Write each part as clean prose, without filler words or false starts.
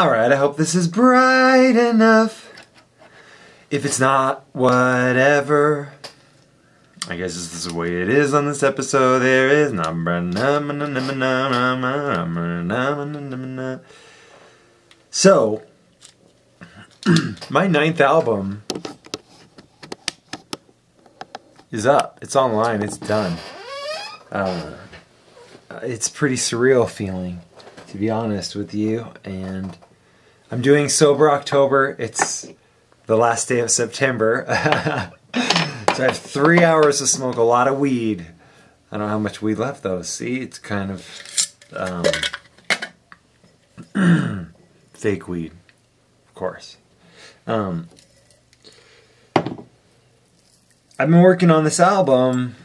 Alright, I hope this is bright enough. If it's not, whatever. I guess this is the way it is on this episode. There is so my 9th album is up. It's online. It's done. It's pretty surreal feeling, to be honest with you. And I'm doing Sober October. It's the last day of September. So I have 3 hours to smoke a lot of weed. I don't know how much weed left though. See, it's kind of fake weed, of course. I've been working on this album.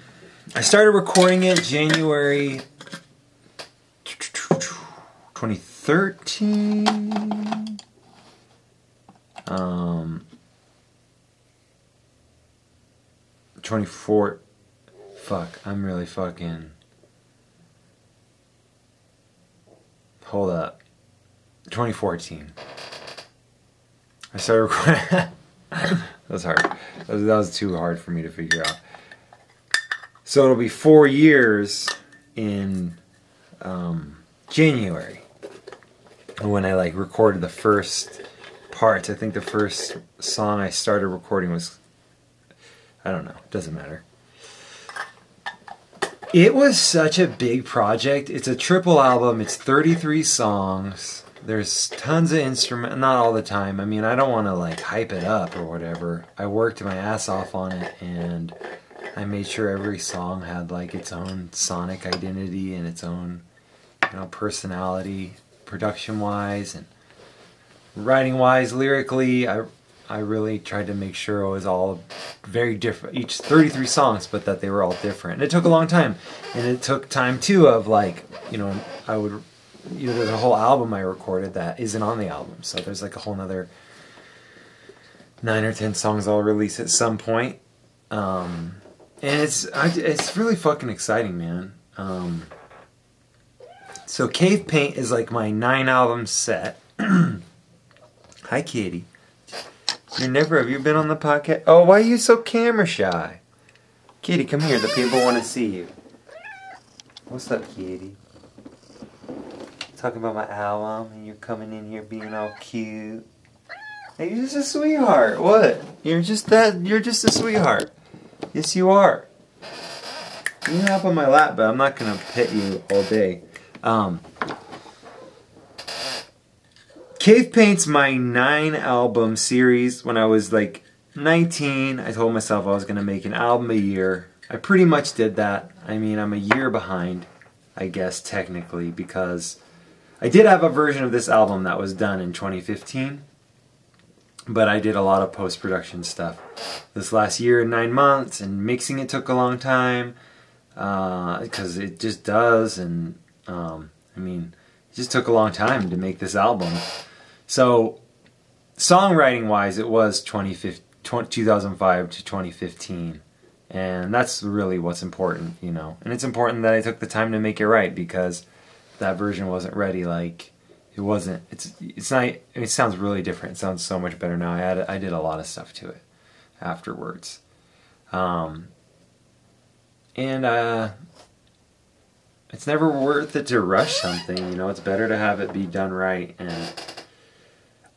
I started recording it January 2013. 24. Fuck, I'm really fucking. Hold up. 2014. I started recording. That was hard. That was too hard for me to figure out. So it'll be 4 years in January when I like recorded the first parts. I think the first song I started recording was, I don't know, doesn't matter. It was such a big project. It's a triple album. It's 33 songs. There's tons of instrument, not all the time. I mean, I don't want to like hype it up or whatever. I worked my ass off on it, and I made sure every song had like its own sonic identity and its own, you know, personality, production-wise and writing-wise, lyrically. I really tried to make sure it was all very different, each 33 songs, but that they were all different. And it took a long time. And it took time too of like, you know, there's a whole album I recorded that isn't on the album. So there's like a whole nother 9 or 10 songs I'll release at some point. And it's really fucking exciting, man. So Cave Paint is like my 9 album set. Hi, kitty. Have you been on the podcast? Oh, why are you so camera shy? Kitty, come here. The people want to see you. What's up, kitty? Talking about my album, and you're coming in here being all cute. Hey, you're just a sweetheart. What? You're just a sweetheart. Yes, you are. You can hop on my lap, but I'm not gonna pet you all day. Cave Paint's my 9 album series. When I was like 19, I told myself I was gonna make an album a year. I pretty much did that. I mean, I'm a year behind, I guess, technically, because I did have a version of this album that was done in 2015, but I did a lot of post-production stuff this last year and 9 months, and mixing it took a long time, because it just does, and I mean, it just took a long time to make this album. So, songwriting-wise, it was 2005 to 2015, and that's really what's important, you know. And it's important that I took the time to make it right, because that version wasn't ready. Like, it wasn't. It's not. It sounds really different. It sounds so much better now. I did a lot of stuff to it afterwards, it's never worth it to rush something. You know, it's better to have it be done right. And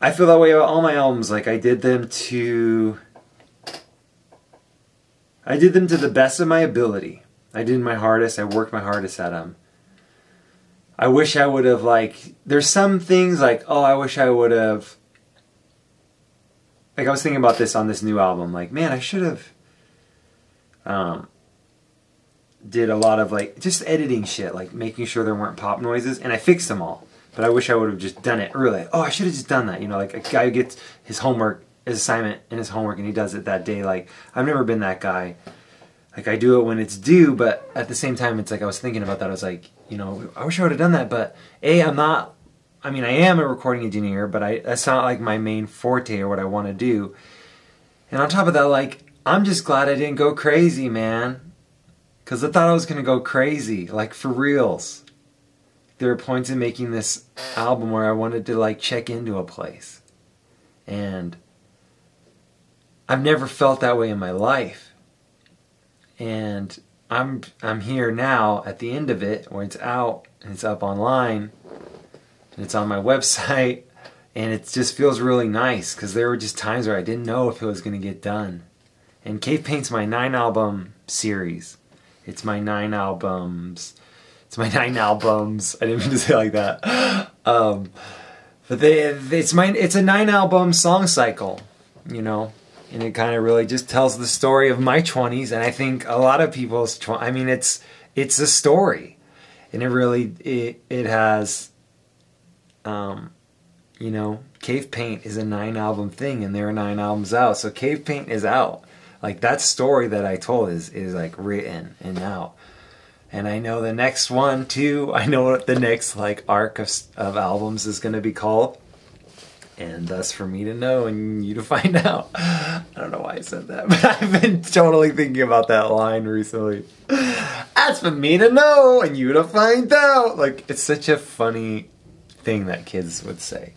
I feel that way about all my albums. Like, I did them to the best of my ability. I did my hardest. I worked my hardest at them. I wish I would have, like, there's some things like, oh, I wish I would have, like, I was thinking about this on this new album, like, man, I should have did a lot of, like, just editing shit, like, making sure there weren't pop noises, and I fixed them all, but I wish I would have just done it early. Oh, I should have just done that, you know, like, a guy who gets his homework, his assignment, and his homework, and he does it that day. Like, I've never been that guy. Like, I do it when it's due, but at the same time, it's like, I was thinking about that, I was like, you know, I wish I would have done that, but I am a recording engineer, but that's not like my main forte or what I want to do. And on top of that, like, I'm just glad I didn't go crazy, man. Because I thought I was going to go crazy, like, for reals. there were points in making this album where I wanted to like check into a place. And I've never felt that way in my life. And I'm here now at the end of it, where it's out and it's up online and it's on my website, and it just feels really nice because there were just times where I didn't know if it was going to get done. And Cave Paint's my 9-album series. It's my 9 albums. It's my 9 albums. I didn't mean to say it like that. But it's a 9-album song cycle, you know. And it kind of really just tells the story of my 20s, and I think a lot of people's I mean, it's a story, and it has, you know, Cave Paint is a 9-album thing, and there are 9 albums out, so Cave Paint is out. Like, that story that I told is like written and out, and I know the next one too. I know what the next like arc of albums is going to be called. And thus for me to know and you to find out. I don't know why I said that, but I've been totally thinking about that line recently. That's for me to know and you to find out. Like, it's such a funny thing that kids would say.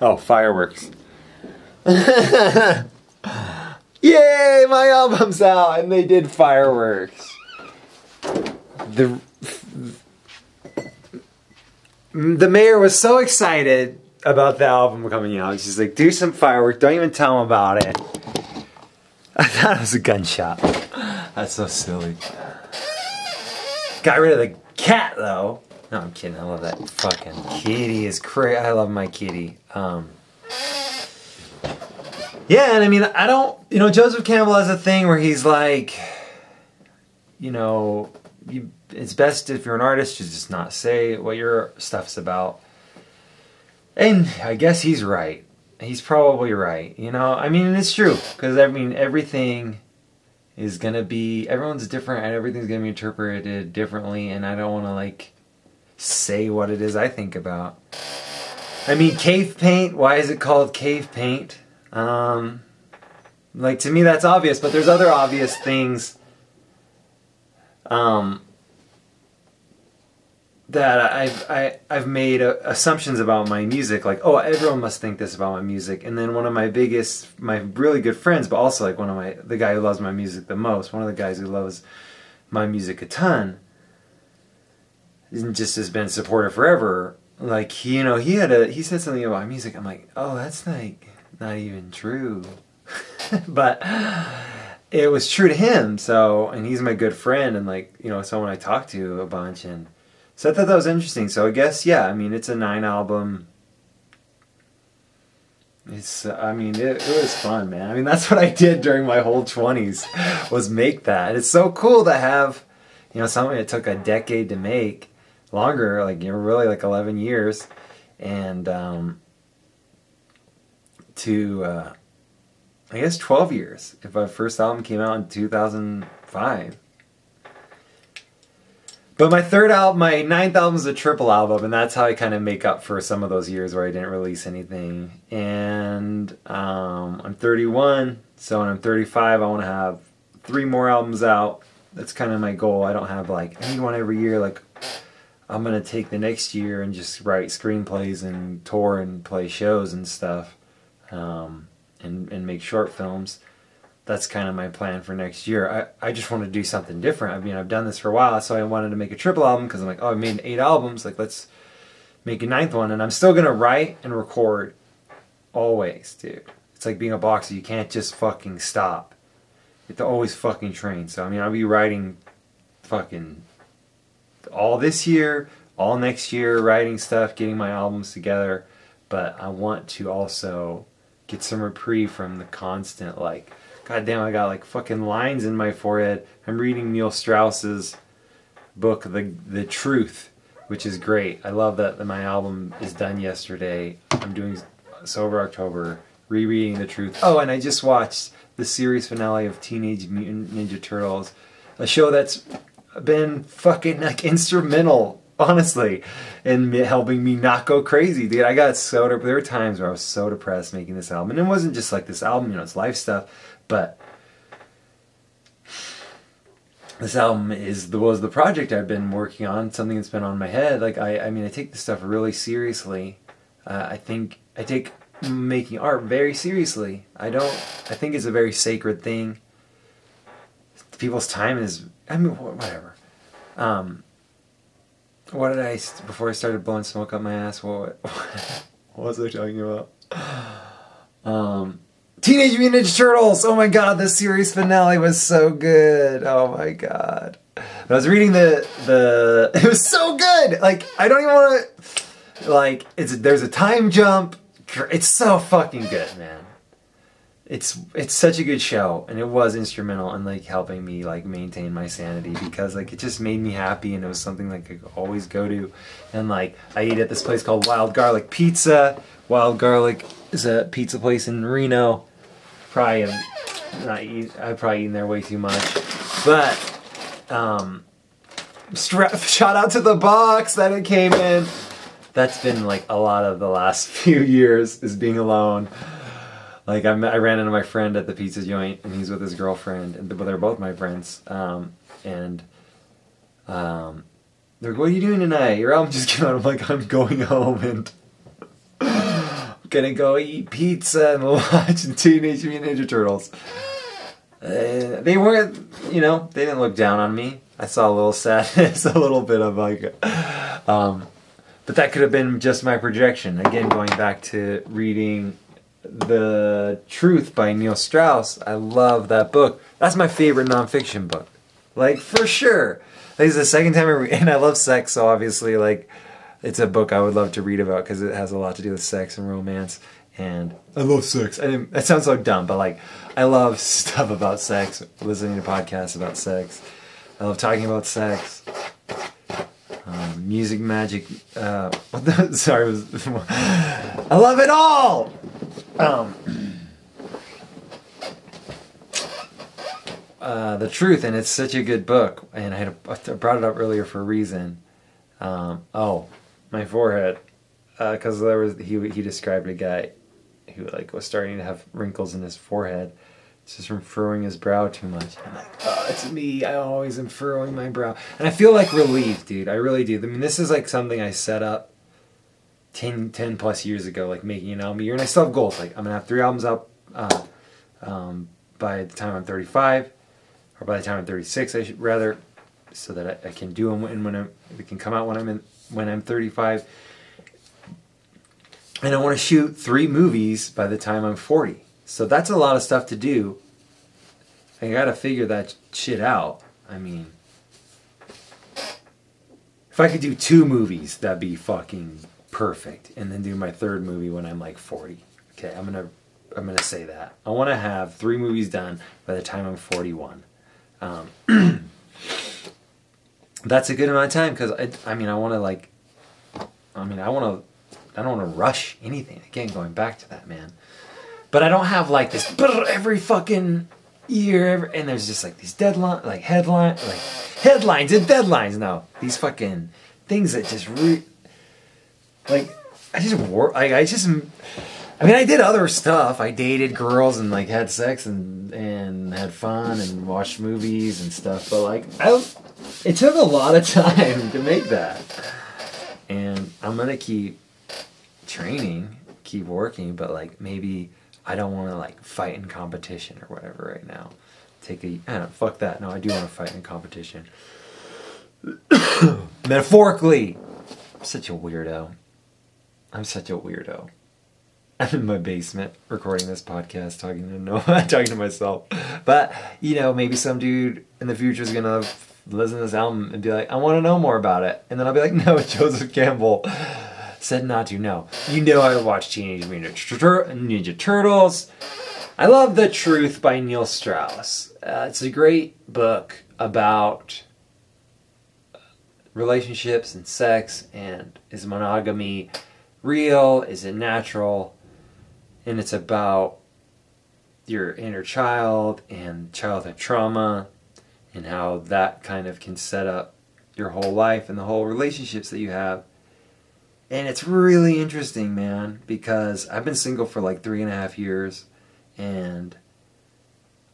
Oh, fireworks. Yay, my album's out, and they did fireworks. The mayor was so excited about the album coming out. She's like, do some fireworks, don't even tell him about it. I thought it was a gunshot. That's so silly. Got rid of the cat, though. No, I'm kidding. I love that fucking kitty. Is crazy. I love my kitty. Yeah, and I mean, I don't... You know, Joseph Campbell has a thing where he's like... You know... it's best if you're an artist to just not say what your stuff's about. And I guess he's right. He's probably right. You know, I mean, it's true. Because, I mean, everything is going to be... Everyone's different and everything's going to be interpreted differently. And I don't want to, like... say what it is I think about. I mean, Cave Paint, why is it called Cave Paint? Like, to me that's obvious, but there's other obvious things that I've made assumptions about my music, like, oh, everyone must think this about my music. And then one of my really good friends, but also like the guy who loves my music the most, one of the guys who loves my music a ton, and just has been supportive forever. Like, he said something about my music. I'm like, oh, that's like not even true. But it was true to him. So, and he's my good friend, and like, you know, someone I talked to a bunch, and so I thought that was interesting. So I guess, yeah, I mean, it's a 9-album. It's, I mean, it was fun, man. I mean, that's what I did during my whole 20s, was make that. And it's so cool to have, you know, something that took a decade to make. Longer, like, you know, really like 11 years, and I guess 12 years if my first album came out in 2005. But my 9th album is a triple album, and that's how I kind of make up for some of those years where I didn't release anything. And I'm 31, so when I'm 35 I want to have 3 more albums out. That's kind of my goal. I don't have like, I need one every year. Like, I'm going to take the next year and just write screenplays and tour and play shows and stuff, and make short films. That's kind of my plan for next year. I just want to do something different. I mean, I've done this for a while, so I wanted to make a triple album because I'm like, oh, I made 8 albums. Like, let's make a 9th one. And I'm still going to write and record always, dude. It's like being a boxer. You can't just fucking stop. You have to always fucking train. So, I mean, I'll be writing fucking all this year, all next year, writing stuff, getting my albums together. But I want to also get some reprieve from the constant, like, goddamn, I got like fucking lines in my forehead. I'm reading Neil Strauss's book, The Truth, which is great. I love that my album is done yesterday. I'm doing Sober October, rereading The Truth. Oh, and I just watched the series finale of Teenage Mutant Ninja Turtles, a show that's been fucking like instrumental, honestly, in helping me not go crazy, dude. I got so there were times where I was so depressed making this album, and it wasn't just like this album, you know, it's life stuff, but this album was the project I've been working on, something that's been on my head. Like I mean, I take this stuff really seriously. I think I take making art very seriously. I think it's a very sacred thing. People's time is, I mean, whatever. What did before I started blowing smoke up my ass, what was I talking about? Teenage Mutant Ninja Turtles! Oh my god, the series finale was so good. Oh my god. When I was reading it was so good! Like, I don't even want to, like, there's a time jump. It's so fucking good, man. It's such a good show, and it was instrumental in like helping me like maintain my sanity, because like it just made me happy, and it was something like I could always go to. And like I eat at this place called Wild Garlic Pizza. Wild Garlic is a pizza place in Reno. I've probably eaten there way too much, but shout out to the box that it came in. That's been like a lot of the last few years, is being alone. Like I ran into my friend at the pizza joint, and he's with his girlfriend, and they're both my friends. They're like, "What are you doing tonight? Your album just came out." I'm like, "I'm going home and gonna go eat pizza and watch Teenage Mutant Ninja Turtles." They weren't, you know, they didn't look down on me. I saw a little sadness, a little bit of like, but that could have been just my projection. Again, going back to reading The Truth by Neil Strauss. I love that book. That's my favorite nonfiction book. Like, for sure. Like, it's the second time I read, and I love sex, so obviously, like, it's a book I would love to read about, because it has a lot to do with sex and romance. And I love sex. That sounds so dumb, but like, I love stuff about sex, listening to podcasts about sex. I love talking about sex. Music, magic, sorry, I love it all! The Truth, and it's such a good book, and I brought it up earlier for a reason. Oh, my forehead, because he described a guy who like was starting to have wrinkles in his forehead. It's just from furrowing his brow too much. I'm like, oh, it's me. I always am furrowing my brow. And I feel like relieved, dude. I really do. I mean, this is like something I set up 10 plus years ago, like making an album a year. And I still have goals. Like, I'm going to have 3 albums out by the time I'm 35. Or by the time I'm 36, I should rather. So that I can do them when it can come out when I'm 35. And I want to shoot 3 movies by the time I'm 40. So that's a lot of stuff to do. I gotta figure that shit out. I mean, if I could do 2 movies, that'd be fucking perfect. And then do my 3rd movie when I'm like 40. Okay, I'm gonna say that. I want to have 3 movies done by the time I'm 41. That's a good amount of time, because I don't want to rush anything. Again, going back to that, man. But I don't have like this every fucking year, and there's just like these headlines and deadlines. No, these fucking things that just I did other stuff. I dated girls and like had sex and had fun and watched movies and stuff. But like, it took a lot of time to make that, and I'm gonna keep training, keep working. But like, maybe I don't want to like fight in competition or whatever right now. Fuck that. No, I do want to fight in competition. Metaphorically. I'm such a weirdo. I'm in my basement recording this podcast, talking to myself. But, you know, maybe some dude in the future is going to listen to this album and be like, I want to know more about it. And then I'll be like, no, Joseph Campbell said not to. No. You know I watched Teenage Mutant Ninja Turtles. I love The Truth by Neil Strauss. It's a great book about relationships and sex, and is monogamy real? Is it natural? And it's about your inner child and childhood trauma and how that kind of can set up your whole life and the whole relationships that you have. And it's really interesting, man, because I've been single for like 3.5 years, and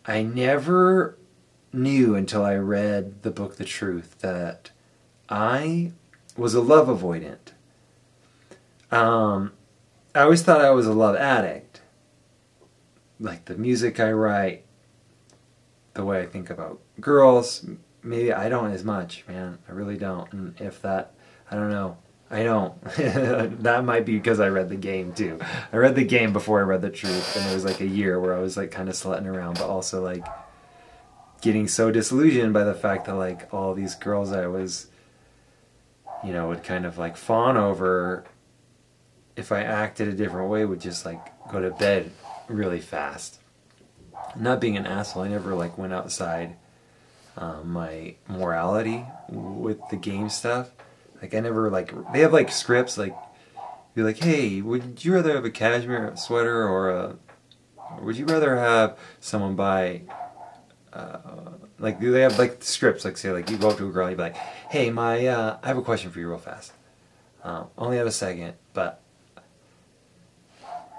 I never knew until I read the book The Truth that I was a love avoidant. I always thought I was a love addict. Like the music I write, the way I think about girls, maybe I don't as much, man. I really don't. And if that, I don't know. I don't. That might be because I read The Game too. I read The Game before I read The Truth, and it was like a year where I was like kind of slutting around, but also like getting so disillusioned by the fact that like all these girls I was, you know, would kind of like fawn over, if I acted a different way, would just like go to bed really fast. Not being an asshole, I never like went outside my morality with the game stuff. Like I never like, they have like scripts like, be like, hey, would you rather have a cashmere sweater or would you rather have someone buy, like they have like scripts, like say like you go up to a girl and you be like, hey, I have a question for you real fast. Only have a second, but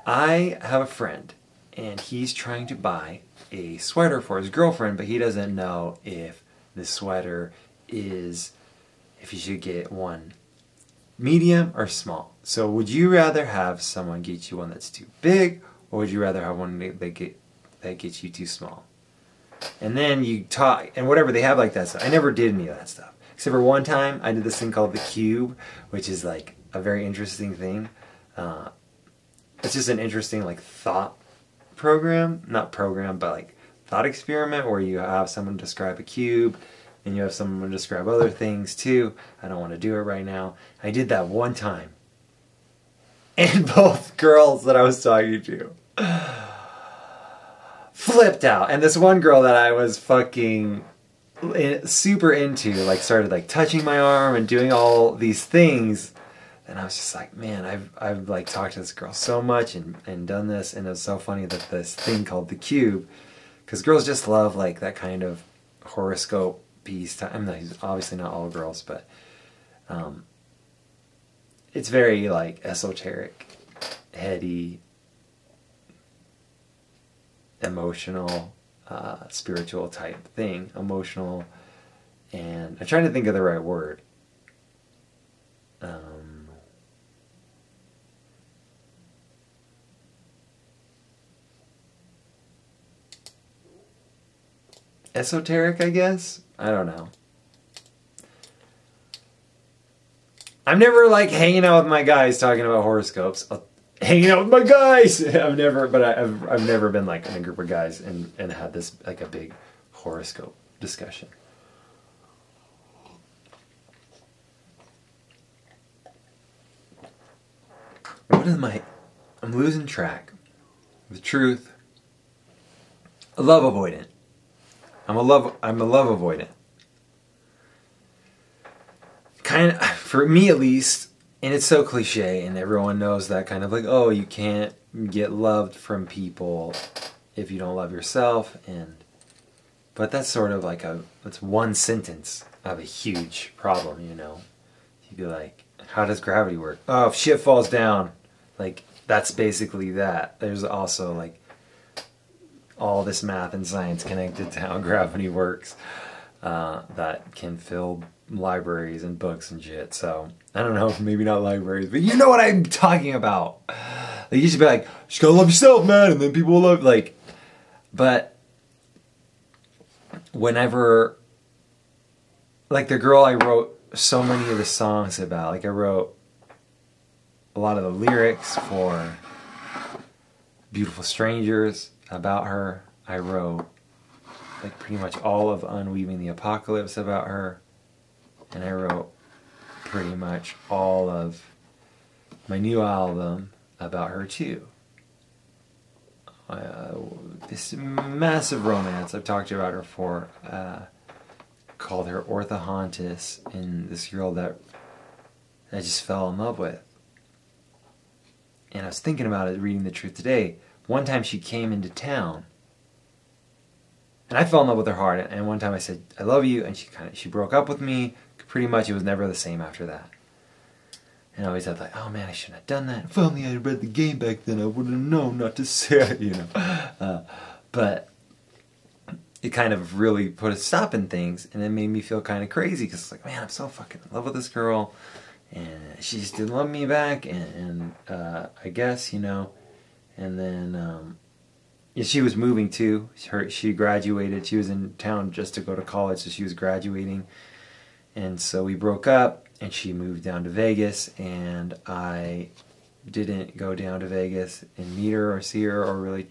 I have a friend and he's trying to buy a sweater for his girlfriend, but he doesn't know if the sweater is, if he should get one medium or small. So would you rather have someone get you one that's too big, or would you rather have one that gets you too small? And then you talk, and whatever they have like that stuff. I never did any of that stuff. Except for one time, I did this thing called the cube, which is like a very interesting thing. It's just an interesting like thought program, not program, but like thought experiment where you have someone describe a cube and you have someone describe other things too. I don't want to do it right now. I did that one time. And both girls that I was talking to flipped out. And this one girl that I was fucking super into, like started like touching my arm and doing all these things. And I was just like, man, I've like talked to this girl so much and done this, and it was so funny that this thing called the cube, because girls just love like that kind of horoscope piece. I mean, obviously not all girls, but it's very like esoteric, heady, emotional, spiritual type thing. Emotional, and I'm trying to think of the right word. Esoteric, I guess? I don't know. I'm never like hanging out with my guys talking about horoscopes. Hanging out with my guys! I've never been like in a group of guys and had this like a big horoscope discussion. What is I'm losing track. The truth. A love avoidant. I'm a love avoidant. Kind of, for me at least, and it's so cliche, and everyone knows that kind of like, oh, you can't get loved from people if you don't love yourself, but that's sort of like that's one sentence of a huge problem, you know. You'd be like, how does gravity work? Oh, if shit falls down, like that's basically that. There's also like all this math and science connected to how gravity works that can fill libraries and books and shit. So I don't know, maybe not libraries, but you know what I'm talking about. Like you should be like, you just gotta love yourself, man, and then people will love, like, but whenever, like the girl I wrote so many of the songs about, like I wrote a lot of the lyrics for Beautiful Strangers about her. I wrote like pretty much all of Unweaving the Apocalypse about her, and I wrote pretty much all of my new album about her too. This massive romance I've talked about her for, called her Orthohontis, and this girl that I just fell in love with. And I was thinking about it, reading The Truth today. One time she came into town. And I fell in love with her hard. And one time I said, I love you. And she broke up with me. Pretty much it was never the same after that. And I always thought like, oh man, I shouldn't have done that. If only I had read the game back then, I would have known not to say it, you know. But it kind of really put a stop in things, and it made me feel kind of crazy because it's like, man, I'm so fucking in love with this girl, and she just didn't love me back, and I guess, you know, and then yeah, she was moving too. She graduated. She was in town just to go to college, so she was graduating, and so we broke up, and she moved down to Vegas, and I didn't go down to Vegas and meet her or see her or really.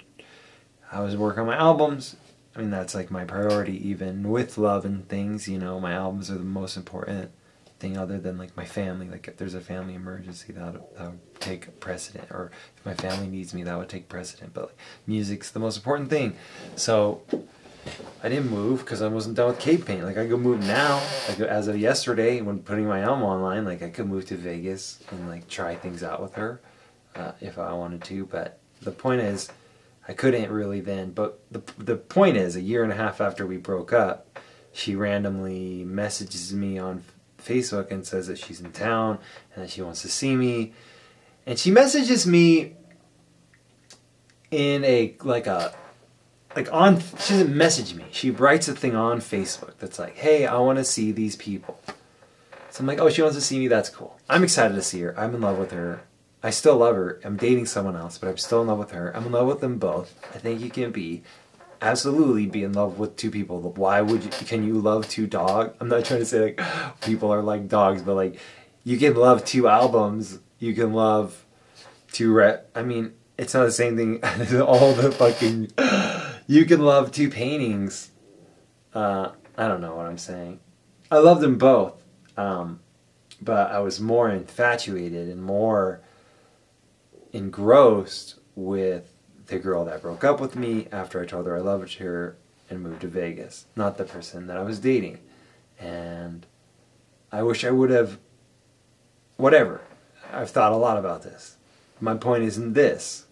I was working on my albums. I mean, that's like my priority, even with love and things, you know. My albums are the most important thing, other than like my family. Like if there's a family emergency, that would take precedent, or if my family needs me, that would take precedent. But like, music's the most important thing. So I didn't move because I wasn't done with Cape Paint. Like I could move now, like as of yesterday, when putting my album online, like I could move to Vegas and like try things out with her if I wanted to. But the point is, I couldn't really then. But the point is, a year and a half after we broke up, she randomly messages me on Facebook and says that she's in town and that she wants to see me. And she messages me in she doesn't message me. She writes a thing on Facebook that's like, hey, I want to see these people. So I'm like, oh, she wants to see me, that's cool. I'm excited to see her. I'm in love with her. I still love her. I'm dating someone else, but I'm still in love with her. I'm in love with them both. I think you can absolutely be in love with two people. Why would you? Can you love two dogs? I'm not trying to say like people are like dogs, but like you can love two albums. You can love two I mean, it's not the same thing as all the fucking. You can love two paintings. I don't know what I'm saying. I love them both, but I was more infatuated and more engrossed with the girl that broke up with me after I told her I loved her and moved to Vegas, not the person that I was dating. And I wish I would have, whatever. I've thought a lot about this. My point isn't this.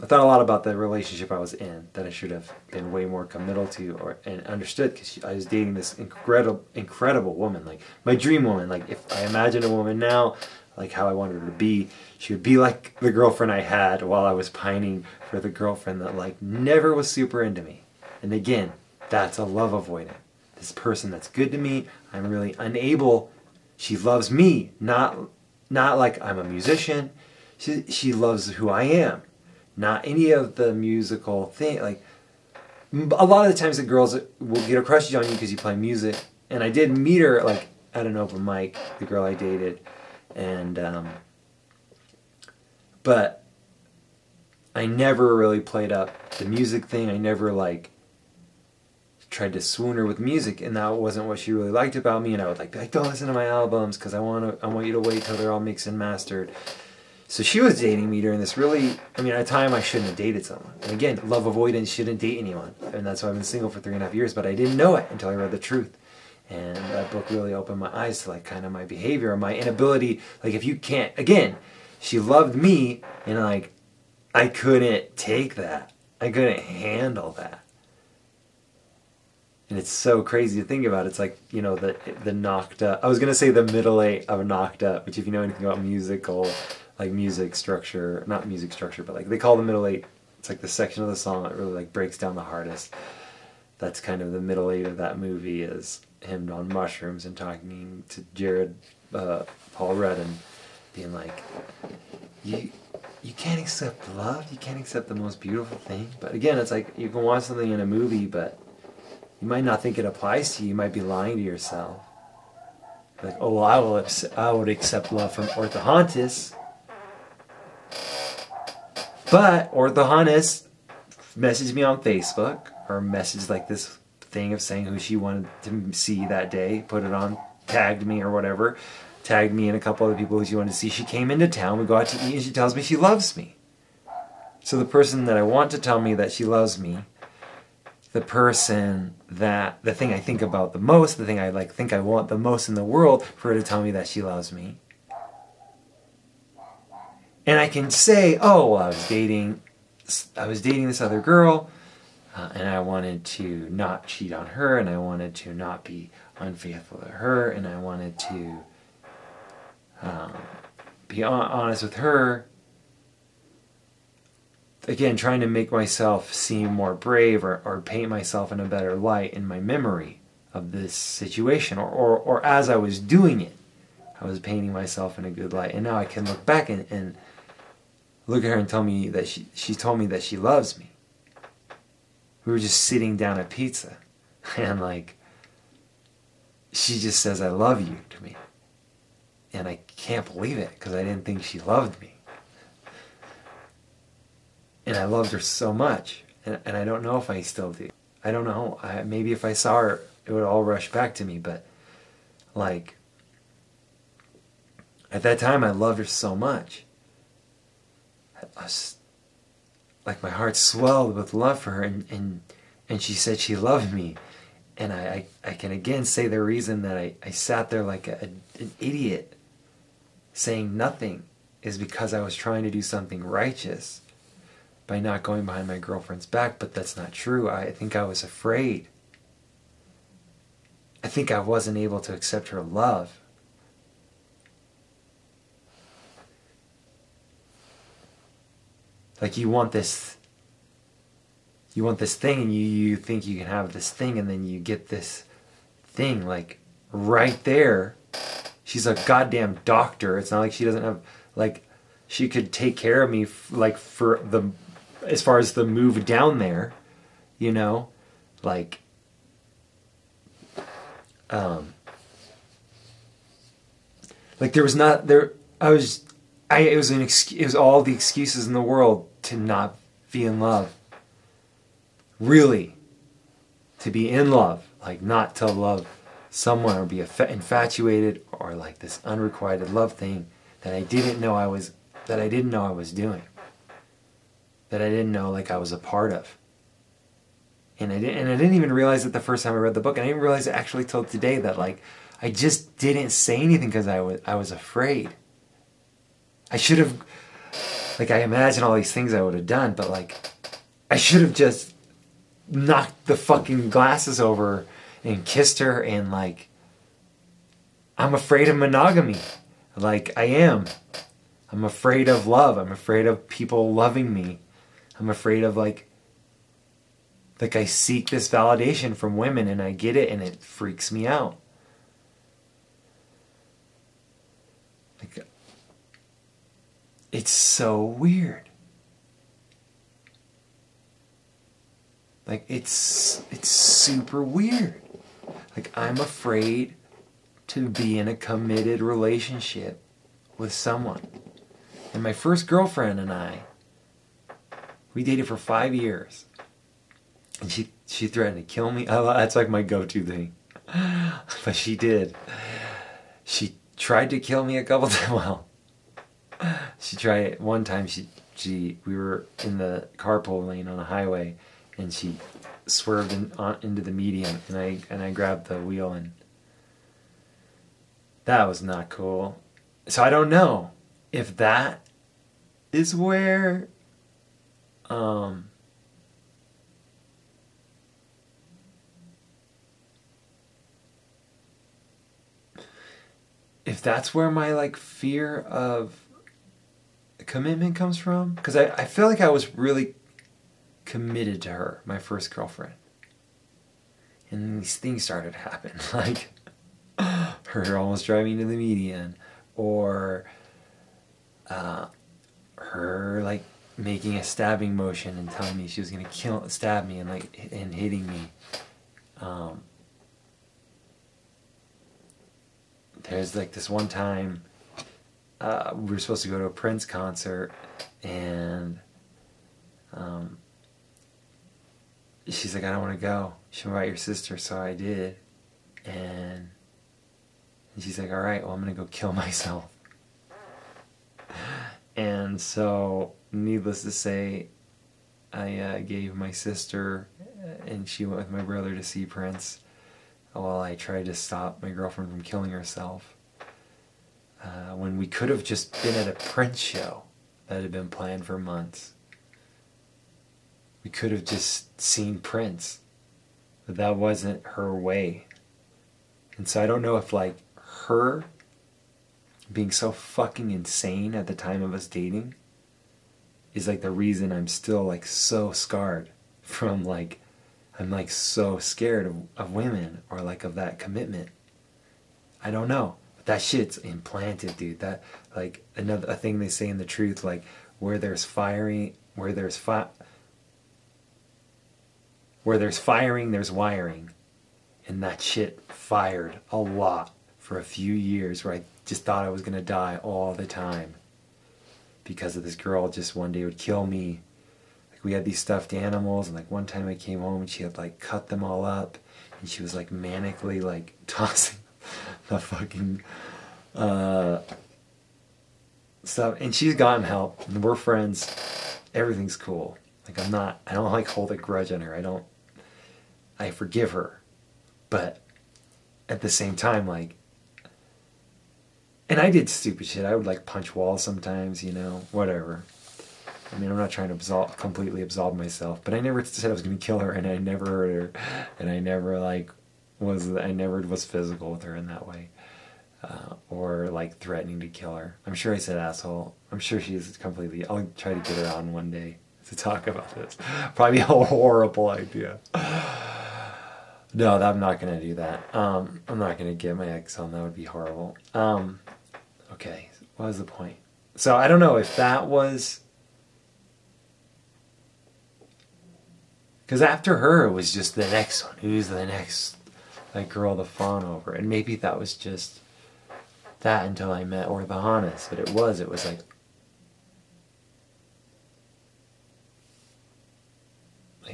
I thought a lot about the relationship I was in, that I should have been way more committal to and understood, because I was dating this incredible woman, like my dream woman. Like if I imagine a woman now, like how I wanted her to be, she would be like the girlfriend I had while I was pining for the girlfriend that like never was super into me. And again, that's a love avoidant. This person that's good to me, I'm really unable. She loves me, not like I'm a musician. She loves who I am, not any of the musical thing. Like a lot of the times the girls will get a crush on you because you play music. And I did meet her like at an open mic, the girl I dated. And but I never really played up the music thing. I never like tried to swoon her with music, and that wasn't what she really liked about me. And I would like be like, don't listen to my albums because I want you to wait till they're all mixed and mastered. So she was dating me during this really, I mean, at a time I shouldn't have dated someone. And again, love avoidance, shouldn't date anyone, and that's why I've been single for 3.5 years. But I didn't know it until I read the truth. And that book really opened my eyes to like kind of my behavior, my inability. Like if you can't, again, she loved me, and like I couldn't take that. I couldn't handle that. And it's so crazy to think about. It's like, you know, the knocked up. I was gonna say the middle eight of knocked up, which if you know anything about musical, like music structure, not music structure, but like they call the middle eight. It's like the section of the song that really like breaks down the hardest. That's kind of the middle eight of that movie, is him on mushrooms and talking to Jared, Paul Rudd, and being like, you can't accept love, you can't accept the most beautiful thing. But again, it's like you can watch something in a movie, but you might not think it applies to you. You might be lying to yourself. Like, oh, well, I would accept love from Orthodontist, but Orthodontist messaged me on Facebook, or messaged like this thing of saying who she wanted to see that day, put it on, tagged me or whatever, tagged me and a couple other people who she wanted to see. She came into town, we go out to eat, and she tells me she loves me. So the person that I want to tell me that she loves me, the person that, the thing I think about the most, the thing I like think I want the most in the world, for her to tell me that she loves me. And I can say, oh, well, I was dating this other girl, And I wanted to not cheat on her, and I wanted to not be unfaithful to her, and I wanted to be honest with her. Again, trying to make myself seem more brave, or paint myself in a better light in my memory of this situation, or as I was doing it, I was painting myself in a good light. And now I can look back and look at her and tell me that she told me that she loves me. We were just sitting down at pizza, and like, she just says, "I love you" to me. And I can't believe it, because I didn't think she loved me. And I loved her so much, and I don't know if I still do. I don't know. Maybe if I saw her, it would all rush back to me, but like, at that time I loved her so much. Like, my heart swelled with love for her, and she said she loved me. And I can again say the reason that I sat there like an idiot saying nothing is because I was trying to do something righteous by not going behind my girlfriend's back, but that's not true. I think I was afraid. I think I wasn't able to accept her love. Like, you want this thing, and you think you can have this thing, and then you get this thing, like, right there. She's a goddamn doctor. It's not like she doesn't have, like, she could take care of me, like, for the, as far as the move down there, you know, like, like, there was not, there, it was all the excuses in the world to not be in love. Really. To be in love. Like, not to love someone or be infatuated, or like this unrequited love thing that I didn't know I was doing. That I didn't know, like, I was a part of. And I didn't even realize it the first time I read the book. And I didn't realize it actually till today, that, like, I just didn't say anything because I was afraid. I should have, like, I imagine all these things I would have done, but, like, I should have just knocked the fucking glasses over and kissed her, and, like, I'm afraid of monogamy. Like, I am. I'm afraid of love. I'm afraid of people loving me. I'm afraid of, like I seek this validation from women, and I get it, and it freaks me out. Like, it's so weird. Like, it's super weird. Like, I'm afraid to be in a committed relationship with someone. And my first girlfriend and I, we dated for 5 years. And she threatened to kill me. That's like my go-to thing. But she did. She tried to kill me a couple times. Well, she tried one time. We were in the carpool lane on a highway, and she swerved into the median, and I grabbed the wheel, and that was not cool. So I don't know if that is where if that's where my, like, fear of commitment comes from. Because I feel like I was really committed to her, my first girlfriend. And then these things started to happen. Like, her almost driving to the median. Or her, like, making a stabbing motion and telling me she was going to stab me, and, like, and hitting me. There's, like, this one time we were supposed to go to a Prince concert, and she's like, "I don't want to go. You should invite your sister." So I did, and she's like, "All right, well, I'm gonna go kill myself." And so, needless to say, I gave my sister, and she went with my brother to see Prince, while I tried to stop my girlfriend from killing herself. When we could have just been at a Prince show that had been planned for months. We could have just seen Prince. But that wasn't her way. And so I don't know if like her being so fucking insane at the time of us dating is like the reason I'm still like so scarred from like, I'm like so scared of women or like of that commitment. I don't know. But that shit's implanted, dude. That like a thing they say in The Truth, like where there's firing, there's firing, there's wiring. And that shit fired a lot for a few years where I just thought I was gonna die all the time. Because of this girl just one day would kill me. Like we had these stuffed animals and like one time I came home and she had like cut them all up and she was like manically like tossing the fucking stuff. And she's gotten help and we're friends. Everything's cool. Like I don't like hold a grudge on her. I forgive her. But at the same time, like, and I did stupid shit. I would like punch walls sometimes, you know, whatever. I mean, I'm not trying to completely absolve myself, but I never said I was going to kill her, and I never hurt her, and I never was physical with her in that way, or like threatening to kill her. I'm sure I said asshole. I'm sure she's completely. I'll try to get her on one day to talk about this. Probably a horrible idea. No, I'm not going to do that. I'm not going to get my ex on. That would be horrible. Okay, what was the point? So I don't know if that was... Because after her, it was just the next one. Who's the next like girl to fawn over? And maybe that was just that until I met Orthodontist. But it was like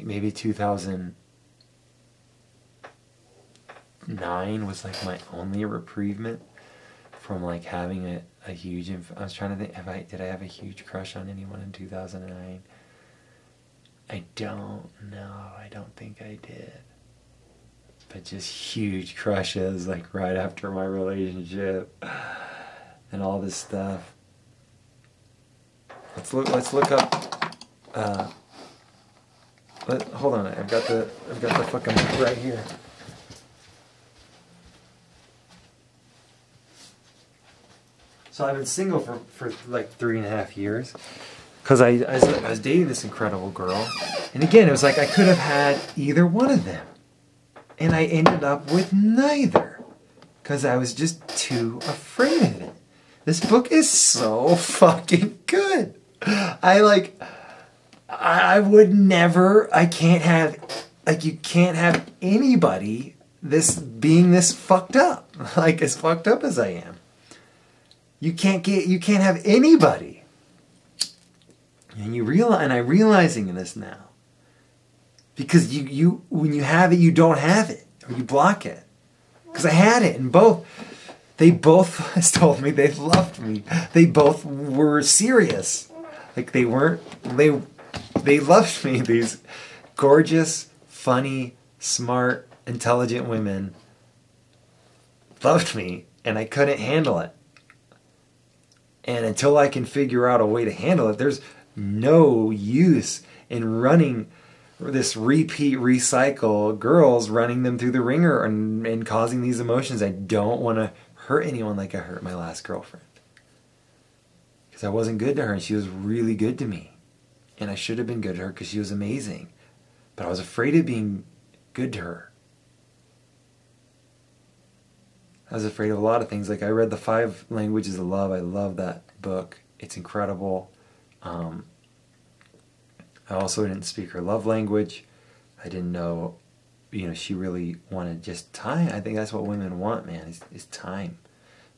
maybe 2009 was like my only reprievement from like having a huge... I was trying to think, did I have a huge crush on anyone in 2009? I don't know. I don't think I did. But just huge crushes like right after my relationship and all this stuff. Let's look up hold on, I've got the fucking book right here. So I've been single for like 3.5 years. Because I was dating this incredible girl. And again, it was like I could have had either one of them. And I ended up with neither. Because I was just too afraid of it. This book is so fucking good. I would never, you can't have anybody being this fucked up. Like as fucked up as I am. You can't have anybody. And I'm realizing this now. Because you when you have it, you don't have it. Or you block it. Because I had it, and they both told me they loved me. They both were serious. Like they loved me. These gorgeous, funny, smart, intelligent women loved me, and I couldn't handle it. And until I can figure out a way to handle it, there's no use in running this repeat, recycle girls, running them through the ringer and causing these emotions. I don't want to hurt anyone like I hurt my last girlfriend. Because I wasn't good to her, and she was really good to me. And I should have been good to her because she was amazing. But I was afraid of being good to her. I was afraid of a lot of things. Like I read The 5 Languages of Love. I love that book. It's incredible. I also didn't speak her love language. I didn't know, she really wanted just time. I think that's what women want, man, is time.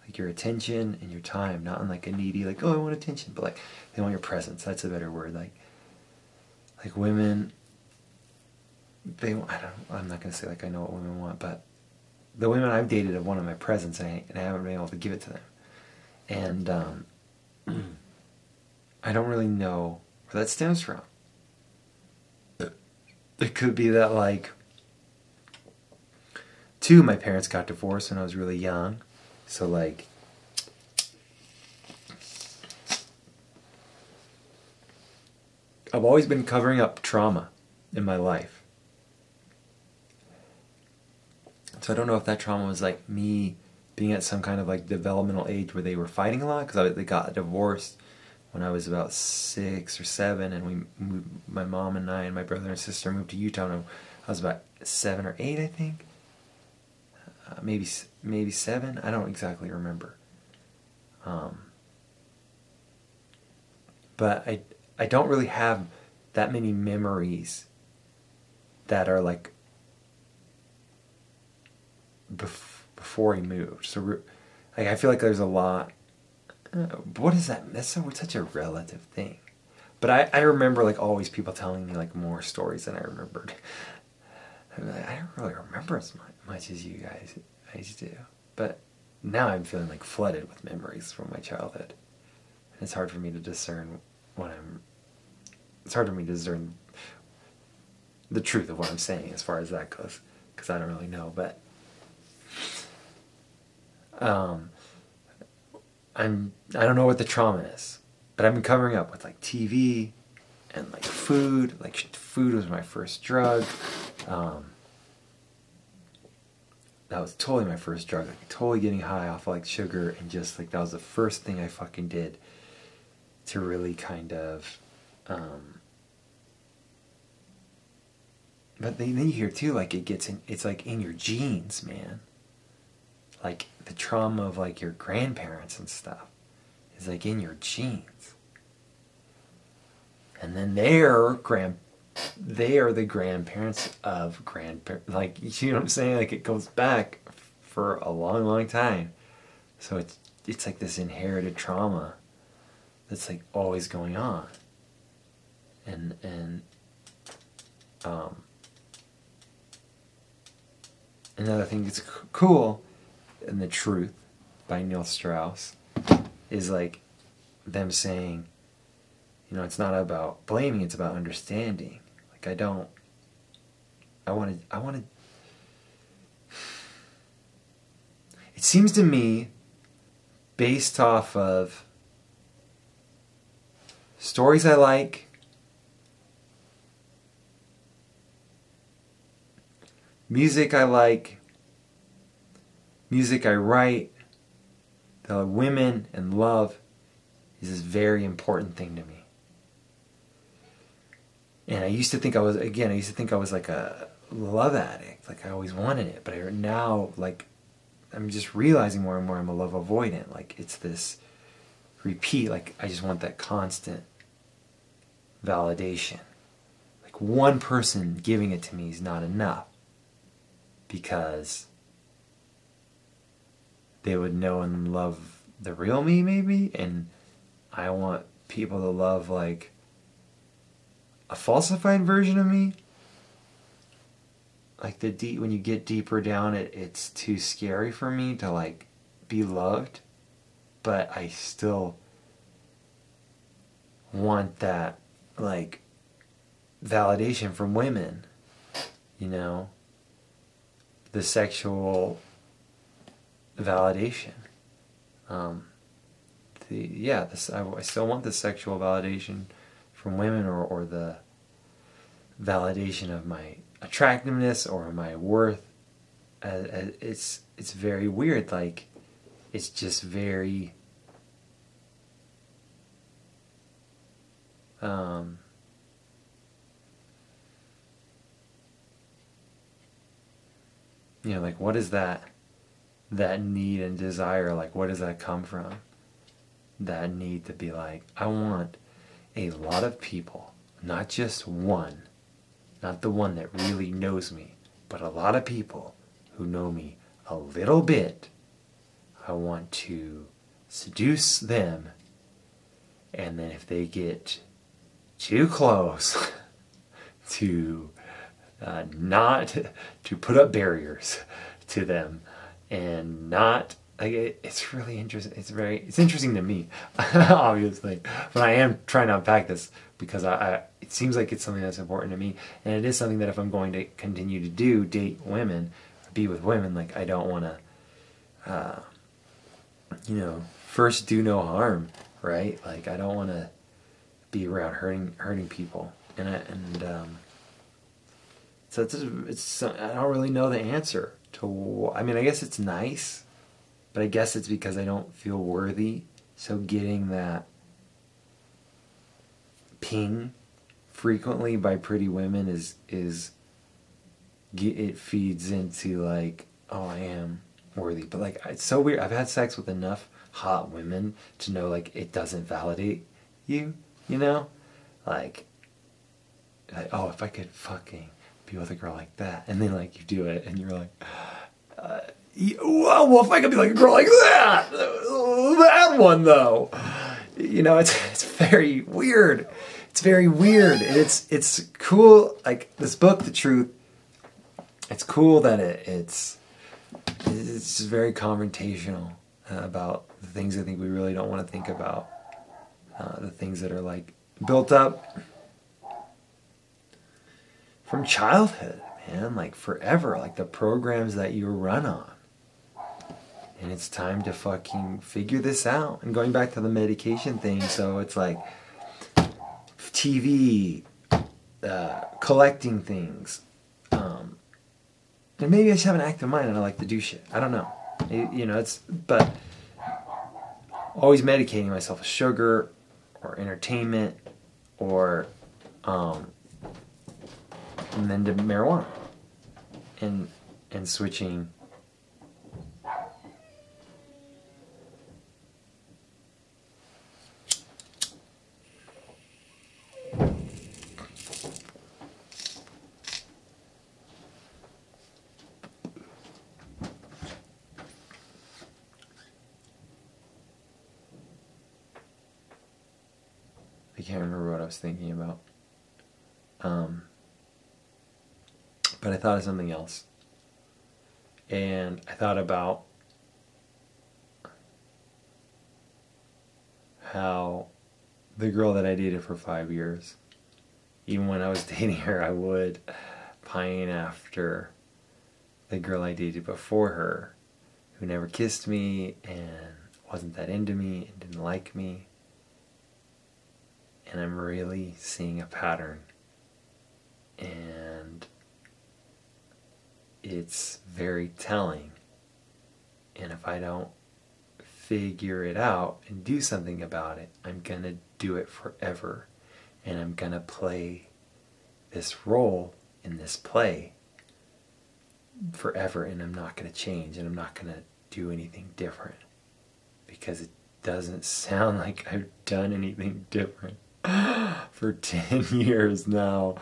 Like your attention and your time, not in like a needy, like, oh, I want attention, but like they want your presence. That's a better word. Like women, I'm not going to say like I know what women want, but the women I've dated have wanted my presence, and I haven't been able to give it to them. And I don't really know where that stems from. It could be that, like, two, my parents got divorced when I was really young. So, like, I've always been covering up trauma. in my life. So I don't know if that trauma was like me being at some kind of like developmental age where they were fighting a lot, because they got divorced when I was about 6 or 7, and we moved, my mom and I and my brother and sister moved to Utah when I was about 7 or 8, I think. Maybe 7. I don't exactly remember. But I don't really have that many memories that are like before he moved. So like, I feel like there's a lot. What is that? That's such a relative thing. But I remember like always people telling me like more stories than I remembered. I don't really remember as much as you guys do. But now I'm feeling like flooded with memories from my childhood. And it's hard for me to discern it's hard for me to discern the truth of what I'm saying as far as that goes, because I don't really know. But I don't know what the trauma is, but I've been covering up with like TV and like food. Like food was my first drug. That was totally my first drug. Like totally getting high off of like sugar, and just like that was the first thing I fucking did to really kind of. But then you hear too, like it's like in your genes, man. Like the trauma of like your grandparents and stuff is like in your genes. And then they are the grandparents of grandparents. Like, you know what I'm saying? Like it goes back for a long, long time. So it's like this inherited trauma that's like always going on. And another thing that's cool in The Truth by Neil Strauss is like them saying, you know, it's not about blaming, it's about understanding. Like I want to it seems to me, based off of stories I like, music I like, music I write, the women and love is this very important thing to me. And I used to think I was like a love addict. Like I always wanted it. But now, like, I'm just realizing more and more I'm a love avoidant. Like it's this repeat. Like I just want that constant validation. Like one person giving it to me is not enough, because they would know and love the real me, maybe. And I want people to love like a falsified version of me. Like when you get deeper down, it's too scary for me to like be loved, but I still want that like validation from women, you know, the sexual validation. I still want the sexual validation from women, or the validation of my attractiveness or my worth. It's very weird. Like it's just very you know, like what is that need and desire, like where does that come from? That need to be like, I want a lot of people, not just one, not the one that really knows me, but a lot of people who know me a little bit. I want to seduce them, and then if they get too close to not to put up barriers to them, and not like it's really interesting. It's interesting to me, obviously, but I am trying to unpack this because it seems like it's something that's important to me, and it is something that if I'm going to continue to date women, be with women, like I don't want to, you know, first do no harm, right? Like I don't want to be around hurting people, and So I don't really know the answer to. I mean, I guess it's nice, but I guess it's because I don't feel worthy. So getting that ping frequently by pretty women it feeds into like, oh, I am worthy. But like, it's so weird. I've had sex with enough hot women to know like it doesn't validate you, you know? Like oh, if I could fucking be with a girl like that, and then like you do it and you're like, well, if I could be like a girl like that one though, you know, it's very weird. It's very weird. It's cool. Like this book, The Truth. It's cool that it's just very confrontational about the things I think we really don't want to think about. The things that are like built up from childhood, man, like forever, like the programs that you run on. And it's time to fucking figure this out. And going back to the medication thing, so it's like TV, collecting things. And maybe I just have an active mind and I like to do shit. I don't know. You know, but always medicating myself with sugar or entertainment or, and then to marijuana and switching. I can't remember what I was thinking about. But I thought of something else. And I thought about how the girl that I dated for 5 years, even when I was dating her, I would pine after the girl I dated before her, who never kissed me and wasn't that into me and didn't like me. And I'm really seeing a pattern. And it's very telling. And if I don't figure it out and do something about it, I'm going to do it forever. And I'm going to play this role in this play forever. And I'm not going to change. And I'm not going to do anything different. Because it doesn't sound like I've done anything different for 10 years now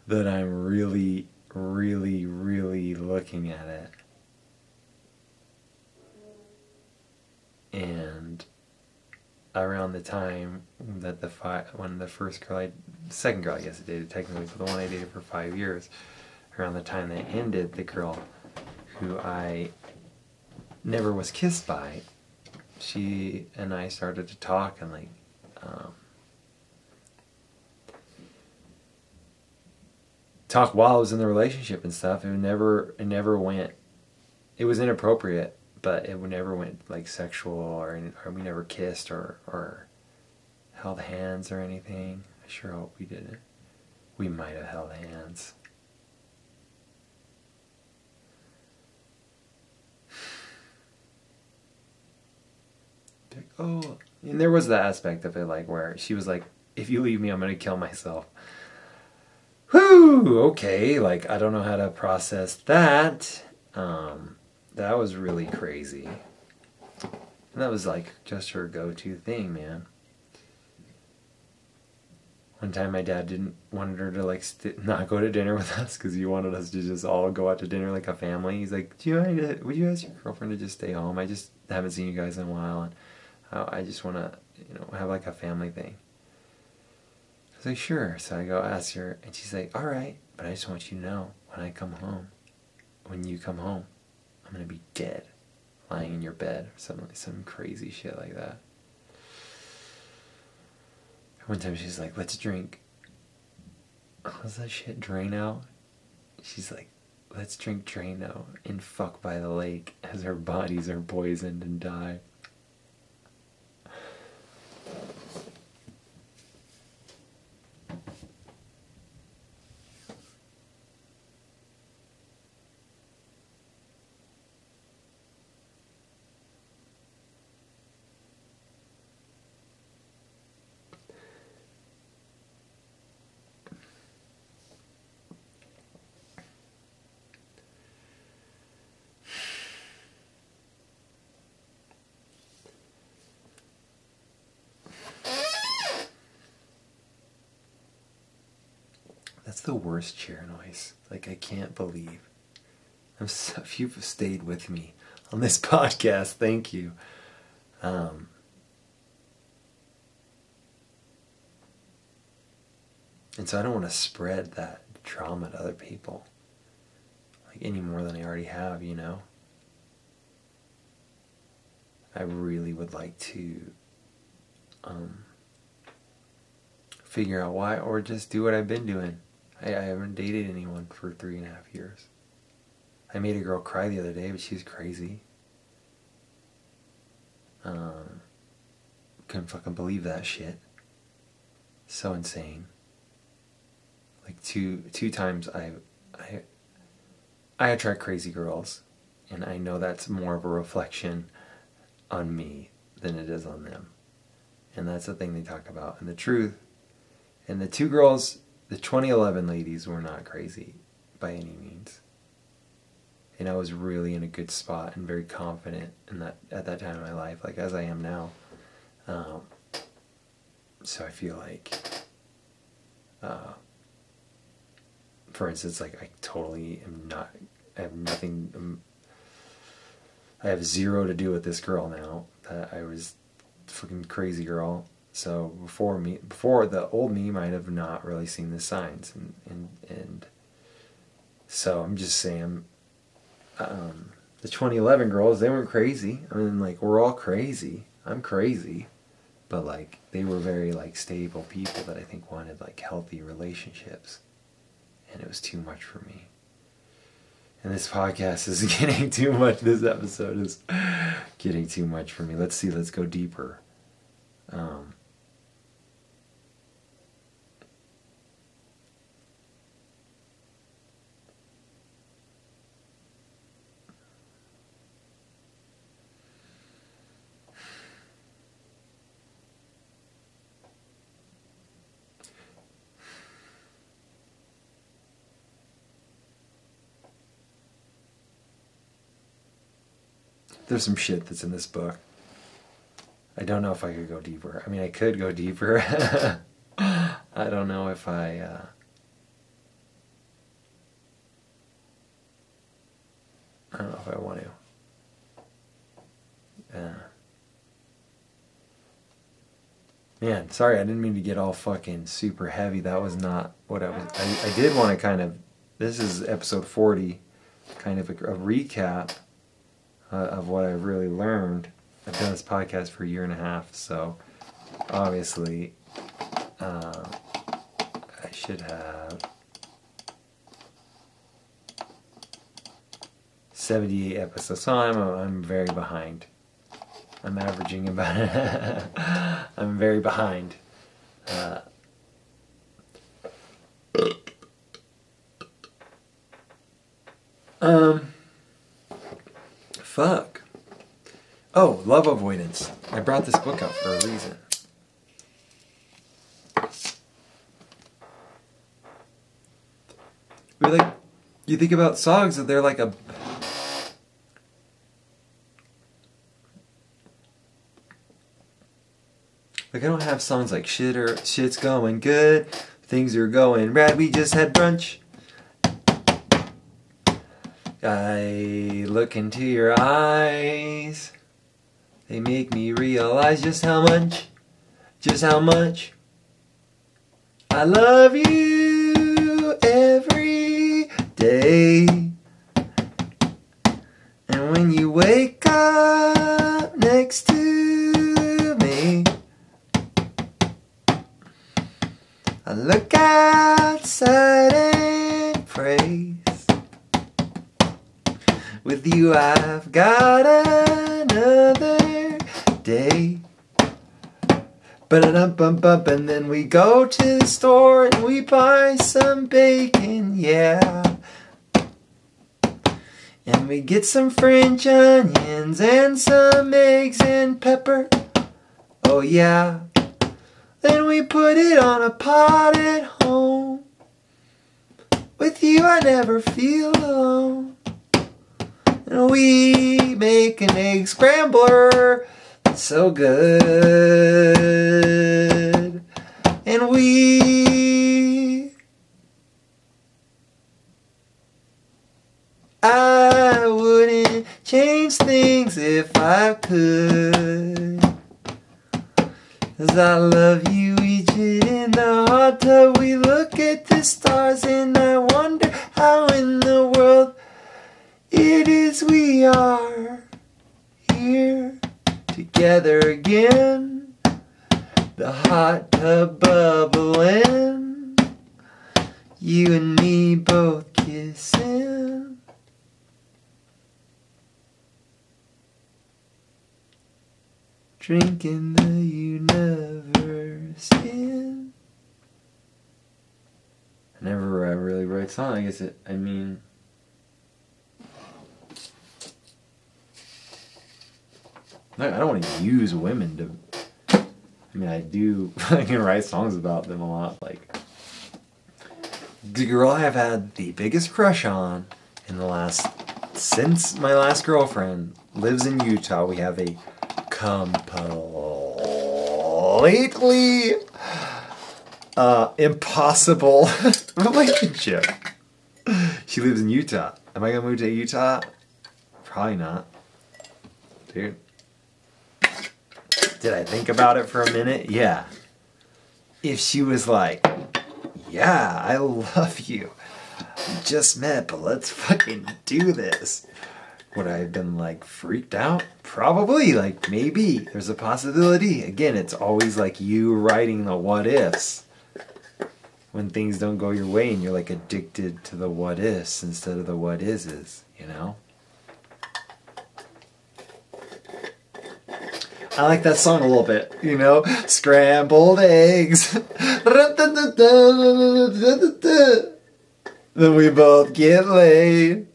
that I'm really, really, really looking at it. And around the time that second girl I guess I dated technically, but the one I dated for 5 years, around the time they ended, the girl who I never was kissed by, she and I started to talk and like, talk while I was in the relationship and stuff. It never went, it was inappropriate, but it never went like sexual or we never kissed or held hands or anything. I sure hope we didn't. We might have held hands. Like, oh, and there was the aspect of it like where she was like, if you leave me, I'm gonna kill myself. Whew, okay, like I don't know how to process that. That was really crazy. And that was like just her go-to thing, man. One time my dad wanted her to like not go to dinner with us because he wanted us to just all go out to dinner like a family. He's like, would you ask your girlfriend to just stay home? I just haven't seen you guys in a while and I just want to, have like a family thing. I was like, sure. So I go ask her, and she's like, all right, but I just want you to know, when you come home, I'm going to be dead, lying in your bed, or some crazy shit like that. One time she's like, let's drink. How's that shit, Drano? She's like, let's drink Drano and fuck by the lake as our bodies are poisoned and die. the worst chair noise. Like, I can't believe. If you've stayed with me on this podcast, thank you. And so I don't want to spread that trauma to other people, like, any more than I already have, you know? I really would like to figure out why, or just do what I've been doing. I haven't dated anyone for 3.5 years. I made a girl cry the other day, but she was crazy. Couldn't fucking believe that shit. So insane. Like two times I attract crazy girls, and I know that's more of a reflection on me than it is on them. And that's the thing they talk about. And the truth, and the two girls, the 2011 ladies, were not crazy by any means. And I was really in a good spot and very confident in that at that time in my life, like as I am now. So I feel like, for instance, like I totally am not, I have nothing, I have zero to do with this girl now. I was a fucking crazy girl. So before the old me might have not really seen the signs, and so I'm just saying, the 2011 girls, they weren't crazy. I mean, like, we're all crazy. I'm crazy, but like they were very like stable people that I think wanted like healthy relationships, and it was too much for me. And this podcast is getting too much. This episode is getting too much for me. Let's go deeper. There's some shit that's in this book. I don't know if I could go deeper. I mean, I could go deeper. I don't know if I don't know if I want to. Man, sorry, I didn't mean to get all fucking super heavy. That was not what I was. I did want to kind of. This is episode 40, kind of a recap of what I've really learned. I've done this podcast for 1.5 years, so obviously I should have 78 episodes. So I'm very behind. I'm averaging about. I'm very behind. Fuck. Oh, love avoidance. I brought this book out for a reason. We're like, you think about songs that they're like a. Like, I don't have songs like shit's going good, things are going rad, we just had brunch. I look into your eyes, they make me realize just how much I love you every day. And when you wake up next to me, I look outside and praise. With you I've got another day. Ba-da-dum-bum-bum, and then we go to the store and we buy some bacon, yeah. And we get some French onions and some eggs and pepper, oh yeah. Then we put it on a pot at home. With you I never feel alone. And we make an egg scrambler that's so good. And we As I love you, we sit in the hot tub, we look at the stars, and I wonder how in the world it is we are here together again. The hot tub bubbling, you and me both kissing. Drinking the universe in. I never really write songs. I guess I mean, I don't want to use women to. I mean, I do. I can write songs about them a lot. Like the girl I've had the biggest crush on since my last girlfriend lives in Utah. We have a completely impossible relationship. She lives in Utah. Am I gonna move to Utah? Probably not, dude. Did I think about it for a minute? Yeah. If she was like, yeah, I love you, we just met, but let's fucking do this, would I have been like freaked out? Probably. Like maybe. There's a possibility. Again, it's always like you writing the what ifs. When things don't go your way and you're like addicted to the what ifs instead of the what is, you know? I like that song a little bit, you know? Scrambled eggs. Then we both get laid.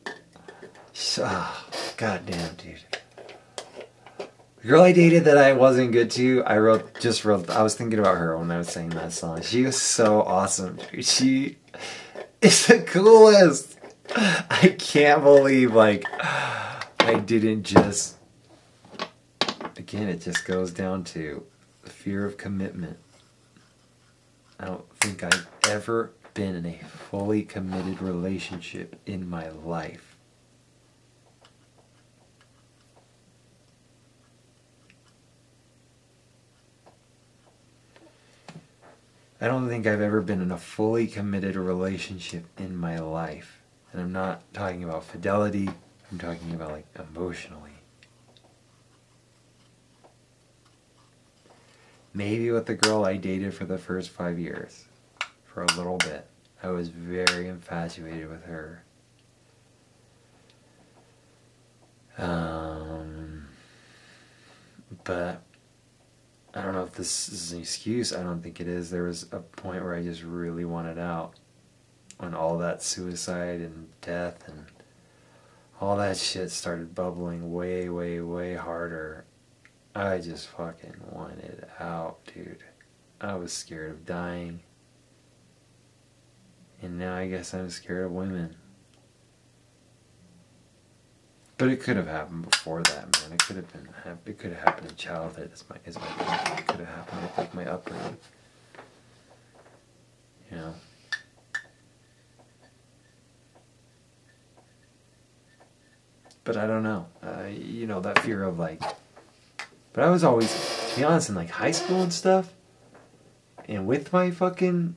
Oh, goddamn, dude. The girl I dated that I wasn't good to, I was thinking about her when I was saying that song. She was so awesome, dude. She is the coolest. I can't believe, like, I didn't just... Again, it just goes down to the fear of commitment. I don't think I've ever been in a fully committed relationship in my life. I don't think I've ever been in a fully committed relationship in my life. And I'm not talking about fidelity, I'm talking about like emotionally. Maybe with the girl I dated for the first 5 years. For a little bit. I was very infatuated with her. But I don't know if this is an excuse. I don't think it is. There was a point where I just really wanted out. When all that suicide and death and all that shit started bubbling way, way, way harder. I just fucking wanted out, dude. I was scared of dying. And now I guess I'm scared of women. But it could have happened before that, man. It could have happened in childhood. It could have happened with like my upbringing. You know. But I don't know. You know, that fear of like. But I was always, to be honest, in like high school and stuff, and with my fucking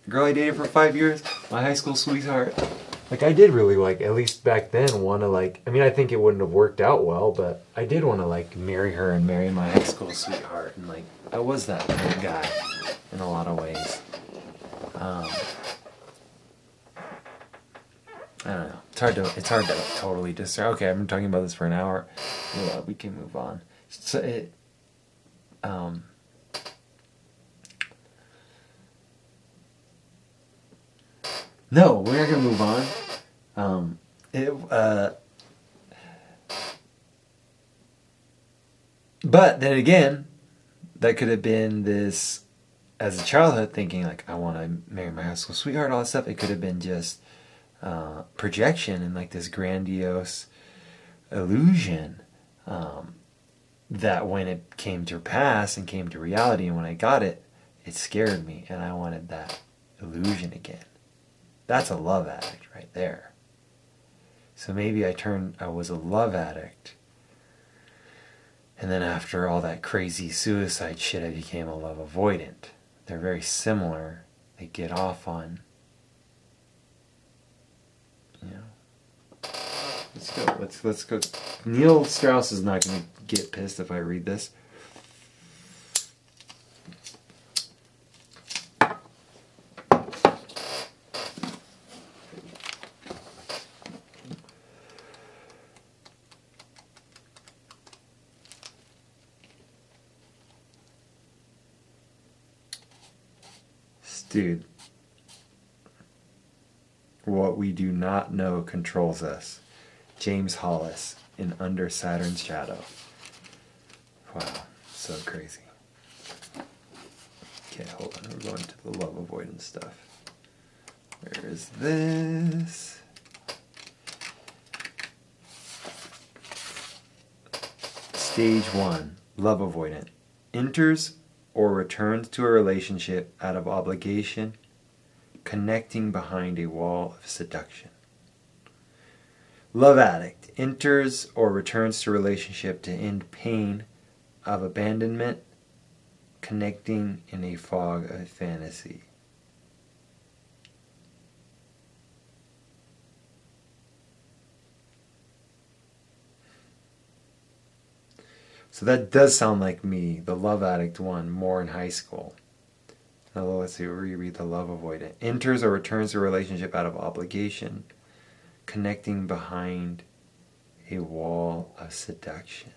girl I dated for 5 years, my high school sweetheart, like I did really like, at least back then, want to like, I mean, I think it wouldn't have worked out well, but I did want to like marry her and marry my high school sweetheart, and like, I was that kind of guy in a lot of ways. I don't know. It's hard to totally discern. Okay, I've been talking about this for an hour. Yeah, we can move on. So no, we're not gonna move on. But then again, that could have been this as a childhood thinking like I want to marry my high school sweetheart, all that stuff. It could have been just projection and like this grandiose illusion. That when it came to pass and came to reality and when I got it, it scared me and I wanted that illusion again. That's a love addict right there. So maybe I was a love addict And then after all that crazy suicide shit, I became a love avoidant. They're very similar. They get off on, you know. Let's go. Neil Strauss is not going to get pissed if I read this. Dude, what we do not know controls us. James Hollis in Under Saturn's Shadow. Wow, so crazy. Okay, hold on, we're going to the love avoidance stuff. Where is this? Stage 1, love avoidant. Enters or returns to a relationship out of obligation, connecting behind a wall of seduction. Love addict enters or returns to a relationship to end pain of abandonment, connecting in a fog of fantasy. So that does sound like me, the love addict one, more in high school. Now let's see, reread the love avoidant. Enters or returns to a relationship out of obligation, connecting behind a wall of seduction.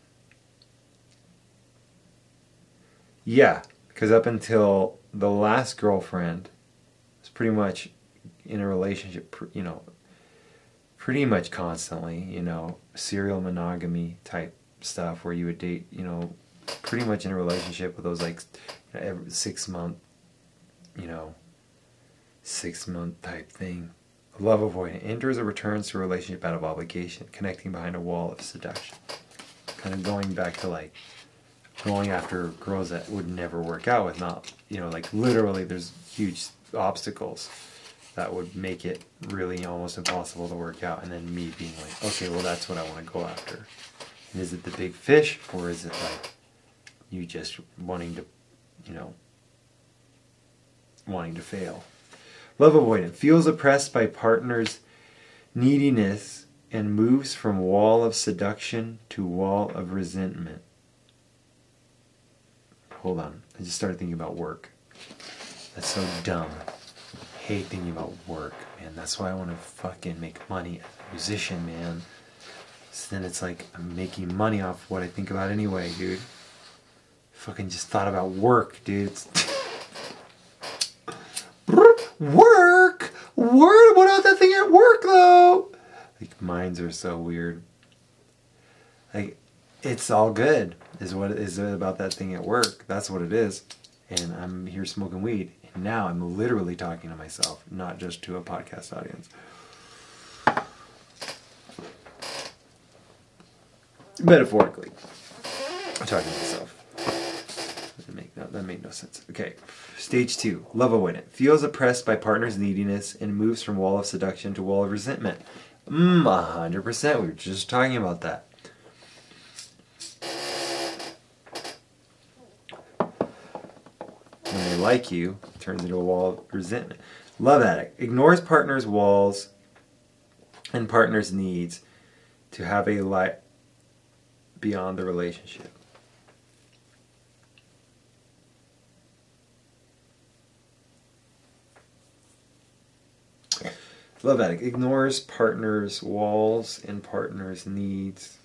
Yeah, because up until the last girlfriend was pretty much in a relationship, you know, pretty much constantly, you know, serial monogamy type stuff where you would date, you know, pretty much in a relationship with those like every 6 month, you know, 6 month type thing. Love avoidant enters or returns to a relationship out of obligation, connecting behind a wall of seduction. Kind of going back to like going after girls that would never work out with, not, you know, like literally there's huge obstacles that would make it really almost impossible to work out, and then me being like, okay, well that's what I want to go after. And is it the big fish, or is it like you just wanting to, you know, wanting to fail? Love avoidant feels oppressed by partner's neediness and moves from wall of seduction to wall of resentment. Hold on, I just started thinking about work. That's so dumb. I hate thinking about work, man. That's why I want to fucking make money as a musician, man. So then it's like I'm making money off what I think about anyway, dude. Fucking just thought about work, dude. Work! What about that thing at work, though? Like, minds are so weird. Like, it's all good, is what is it about that thing at work. That's what it is. And I'm here smoking weed. And now I'm literally talking to myself, not just to a podcast audience. Metaphorically, I'm talking to myself. That made no sense. Okay, stage 2, love avoidant feels oppressed by partner's neediness and moves from wall of seduction to wall of resentment. 100%. We were just talking about that. When they like you, it turns into a wall of resentment. Love addict ignores partner's walls and partner's needs to have a life beyond the relationship. Love addict ignores partner's walls and partner's needs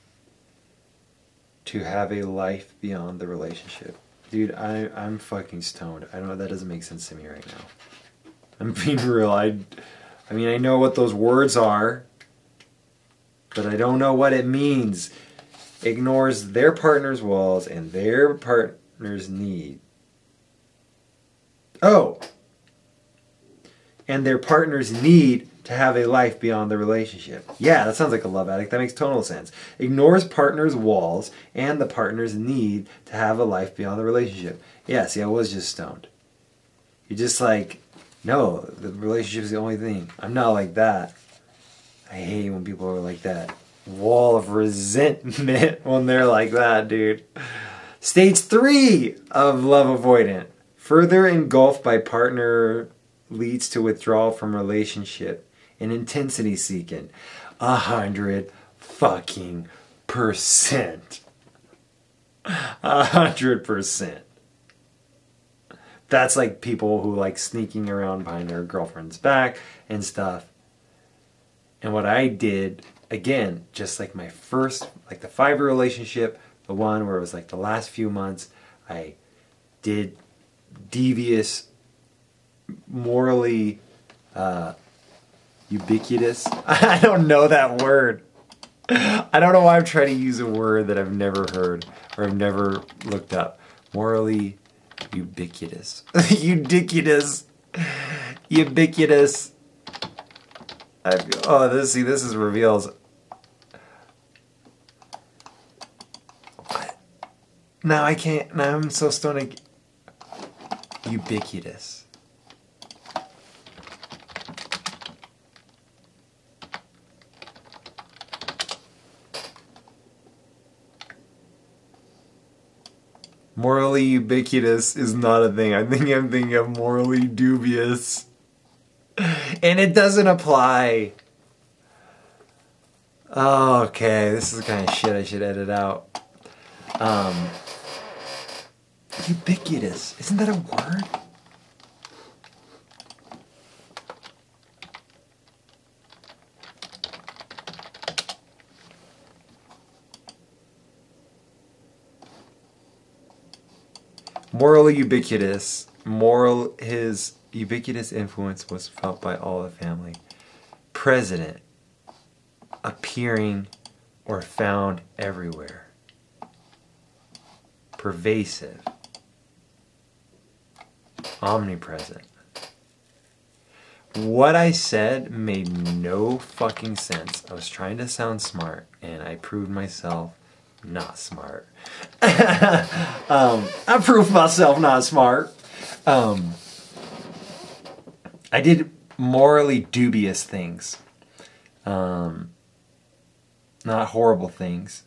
to have a life beyond the relationship. Dude, I'm fucking stoned. I know that doesn't make sense to me right now. I'm being real. I mean, I know what those words are, but I don't know what it means. Ignores their partner's walls and their partner's need. Oh! And their partner's need to have a life beyond the relationship. Yeah, that sounds like a love addict. That makes total sense. Ignores partner's walls and the partner's need to have a life beyond the relationship. Yeah, see, I was just stoned. You're just like, no, the relationship is the only thing. I'm not like that. I hate when people are like that. wall of resentment when they're like that, dude. Stage 3 of love avoidant. Further engulfed by partner leads to withdrawal from relationship and intensity seeking. 100 fucking percent. 100%. That's like people who like sneaking around behind their girlfriend's back and stuff. And what I did, again, just like my first, like the 5-year relationship, the one where it was like the last few months, I did devious, morally ubiquitous. I don't know that word. I don't know why I'm trying to use a word that I've never heard or I've never looked up. Morally ubiquitous. Ubiquitous. Ubiquitous. This is reveals. Now I can't. Now I'm so stoned. Ubiquitous. Morally ubiquitous is not a thing. I'm thinking of morally dubious. And it doesn't apply. Oh, okay, this is the kind of shit I should edit out. Ubiquitous. Isn't that a word? Morally ubiquitous. His ubiquitous influence was felt by all the family. President. Appearing or found everywhere. Pervasive. Omnipresent. What I said made no fucking sense. I was trying to sound smart and I proved myself not smart. I proved myself not smart. I did morally dubious things. Not horrible things,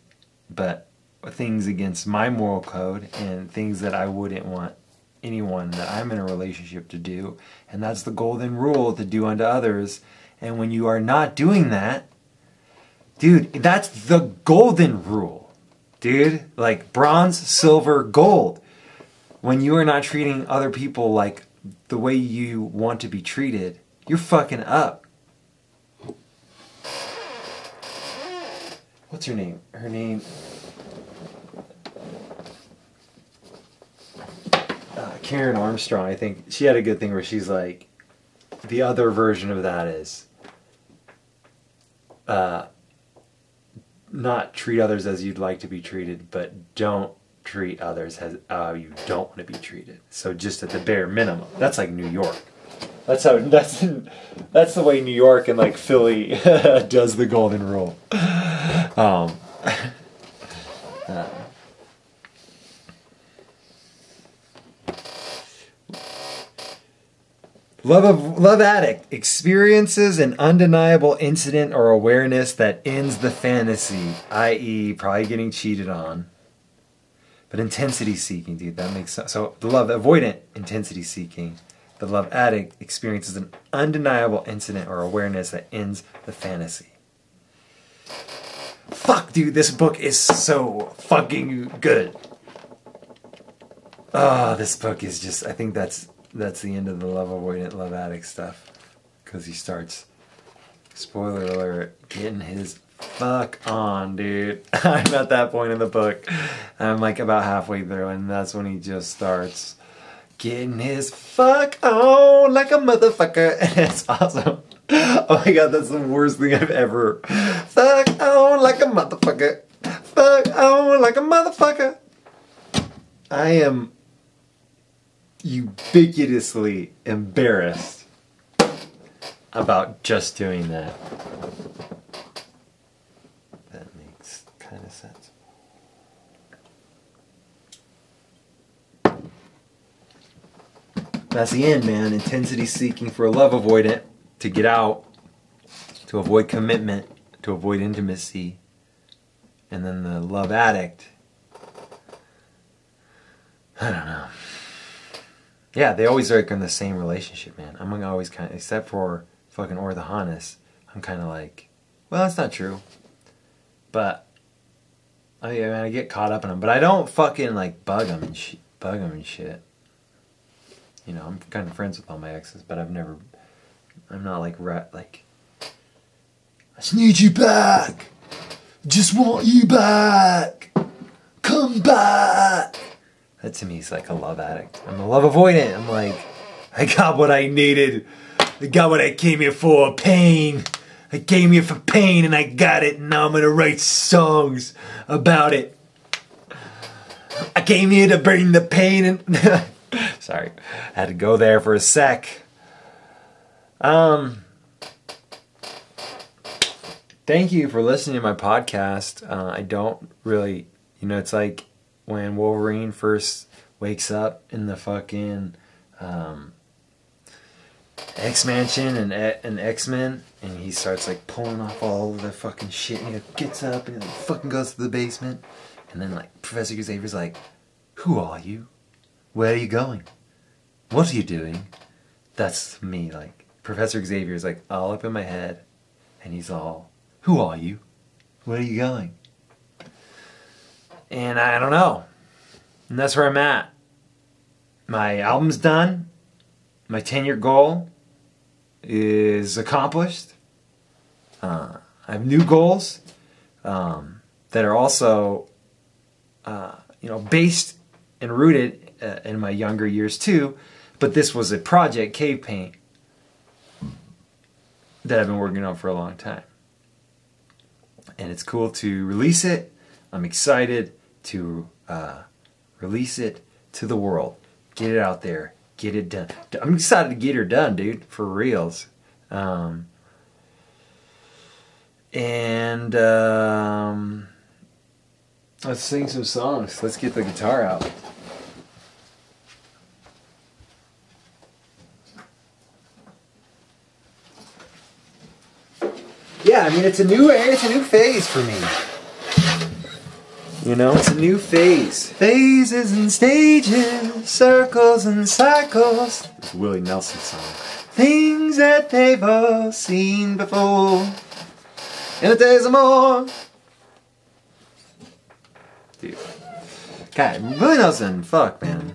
but things against my moral code and things that I wouldn't want anyone that I'm in a relationship to do. And that's the golden rule, to do unto others. And when you are not doing that, dude, that's the golden rule. Dude, like bronze, silver, gold. When you are not treating other people like the way you want to be treated, you're fucking up. What's her name? Her name... Karen Armstrong, I think. She had a good thing where she's like, the other version of that is... not treat others as you'd like to be treated, but don't treat others as you don't want to be treated. So just at the bare minimum. That's like New York. That's the way New York and like Philly does the golden rule. Love addict experiences an undeniable incident or awareness that ends the fantasy, i.e. probably getting cheated on. But intensity seeking, dude, that makes sense. So the love avoidant, intensity seeking. The love addict experiences an undeniable incident or awareness that ends the fantasy. Fuck, dude, this book is so fucking good. Oh, this book is just, I think that's the end of the love avoidant, love addict stuff. Because he starts, spoiler alert, getting his fuck on, dude. I'm at that point in the book. I'm like about halfway through, and that's when he just starts getting his fuck on like a motherfucker. And it's awesome. Oh my god, that's the worst thing I've ever. Fuck on like a motherfucker. Fuck on like a motherfucker. I am ubiquitously embarrassed about just doing that. That makes kind of sense. That's the end, man. Intensity seeking for a love avoidant to get out, to avoid commitment, to avoid intimacy, And then the Love Addict, I don't know. Yeah, they always are like in the same relationship, man. I'm always kind of, except for fucking Orthodontist, I'm kind of like, well, that's not true. But I get caught up in them, but I don't fucking like bug them and shit. You know, I'm kind of friends with all my exes, but I'm not like I just need you back. Just want you back. Come back. That to me is like a love addict. I'm a love avoidant. I'm like, I got what I needed. I got what I came here for. Pain. I came here for pain and I got it. And now I'm going to write songs about it. I came here to bring the pain and... Sorry. I had to go there for a sec. Thank you for listening to my podcast. I don't really... You know, it's like when Wolverine first wakes up in the fucking X-Mansion and X-Men, and he starts like pulling off all the fucking shit, and he gets up and he like, fucking goes to the basement, and then like Professor Xavier's like, who are you? Where are you going? What are you doing? That's me. Like Professor Xavier's like all up in my head, and he's all, who are you? Where are you going? And I don't know. And that's where I'm at. My album's done. My 10-year goal is accomplished. I have new goals that are also, based and rooted in my younger years too. But this was a project, Cave Paint, that I've been working on for a long time. And it's cool to release it. I'm excited to release it to the world. Get it out there. Get it done. I'm excited to get her done, dude. For reals. Let's sing some songs. Let's get the guitar out. Yeah, I mean it's a new phase for me. You know, it's a new phase. Phases and stages, circles and cycles. It's a Willie Nelson song. Things that they've all seen before. And the days are more. Dude. God, Willie Nelson, fuck, man.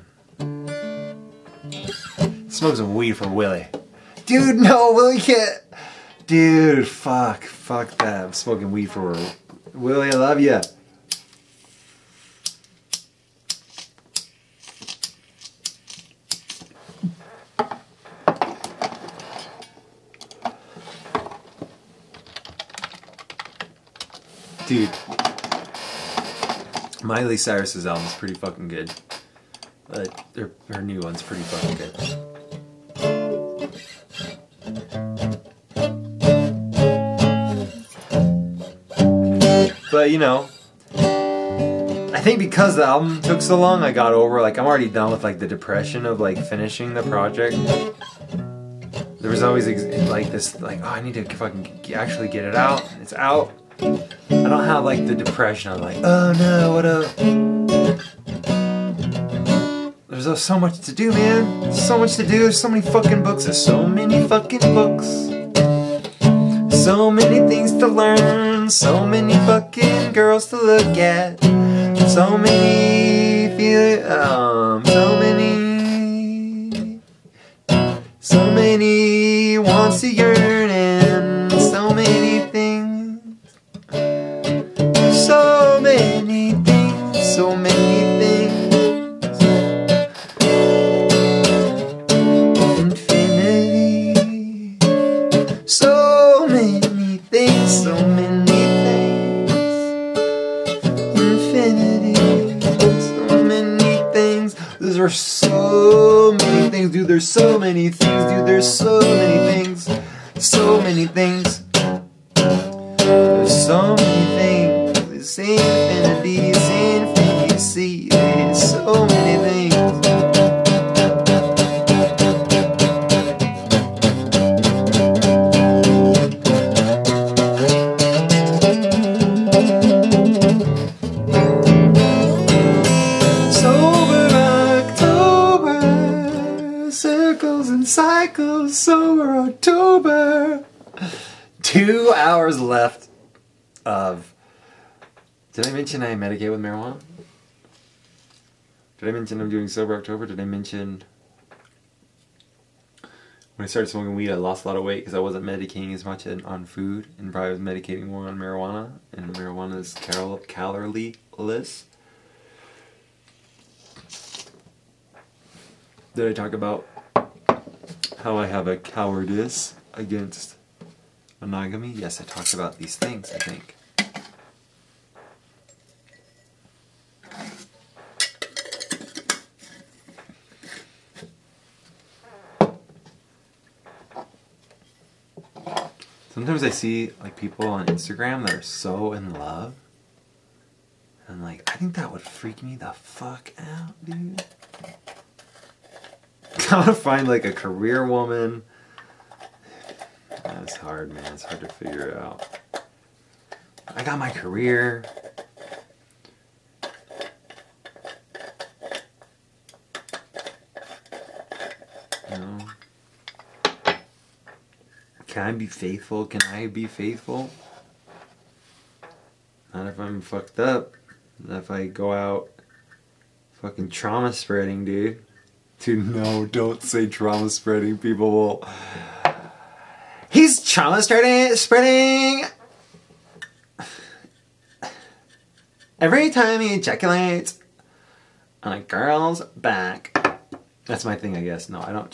Smoke some weed for Willie. Dude, no, Willie can't. Dude, fuck that. I'm smoking weed for Willie, I love ya. Dude, Miley Cyrus's album's pretty fucking good. Her new one's pretty fucking good. But you know, I think because the album took so long, I got over, like, I'm already done with like the depression of like finishing the project. There was always like this, like, oh, I need to fucking actually get it out. It's out. I don't have like the depression of like, oh no, what up? There's so much to do, man. There's so much to do. There's so many fucking books. There's so many fucking books. So many things to learn. So many fucking girls to look at. So many so many wants to yearn, and so many things. So many things, so many things. Infinity. So many things, so many things. Infinity. So many things. Those are so many things, dude. There's so many things, dude. There's so many things. So many things. There's so many things. It's infinity, it's infinity, there's so many things. cycle, sober October. 2 hours left of... Did I mention I medicate with marijuana? Did I mention I'm doing sober October? Did I mention... When I started smoking weed, I lost a lot of weight because I wasn't medicating as much on food, and probably was medicating more on marijuana, and marijuana is calorie-less. Did I talk about how I have a cowardice against monogamy? Yes, I talked about these things, I think. Sometimes I see like people on Instagram that are so in love. And I'm like, I think that would freak me the fuck out, dude. I want to find like a career woman. That's hard, man. It's hard to figure out. I got my career. You know? Can I be faithful? Can I be faithful? Not if I'm fucked up. Not if I go out fucking trauma spreading, dude. Dude, no, don't say trauma spreading. People will... He's trauma spreading! Every time he ejaculates on a girl's back. That's my thing, I guess. No, I don't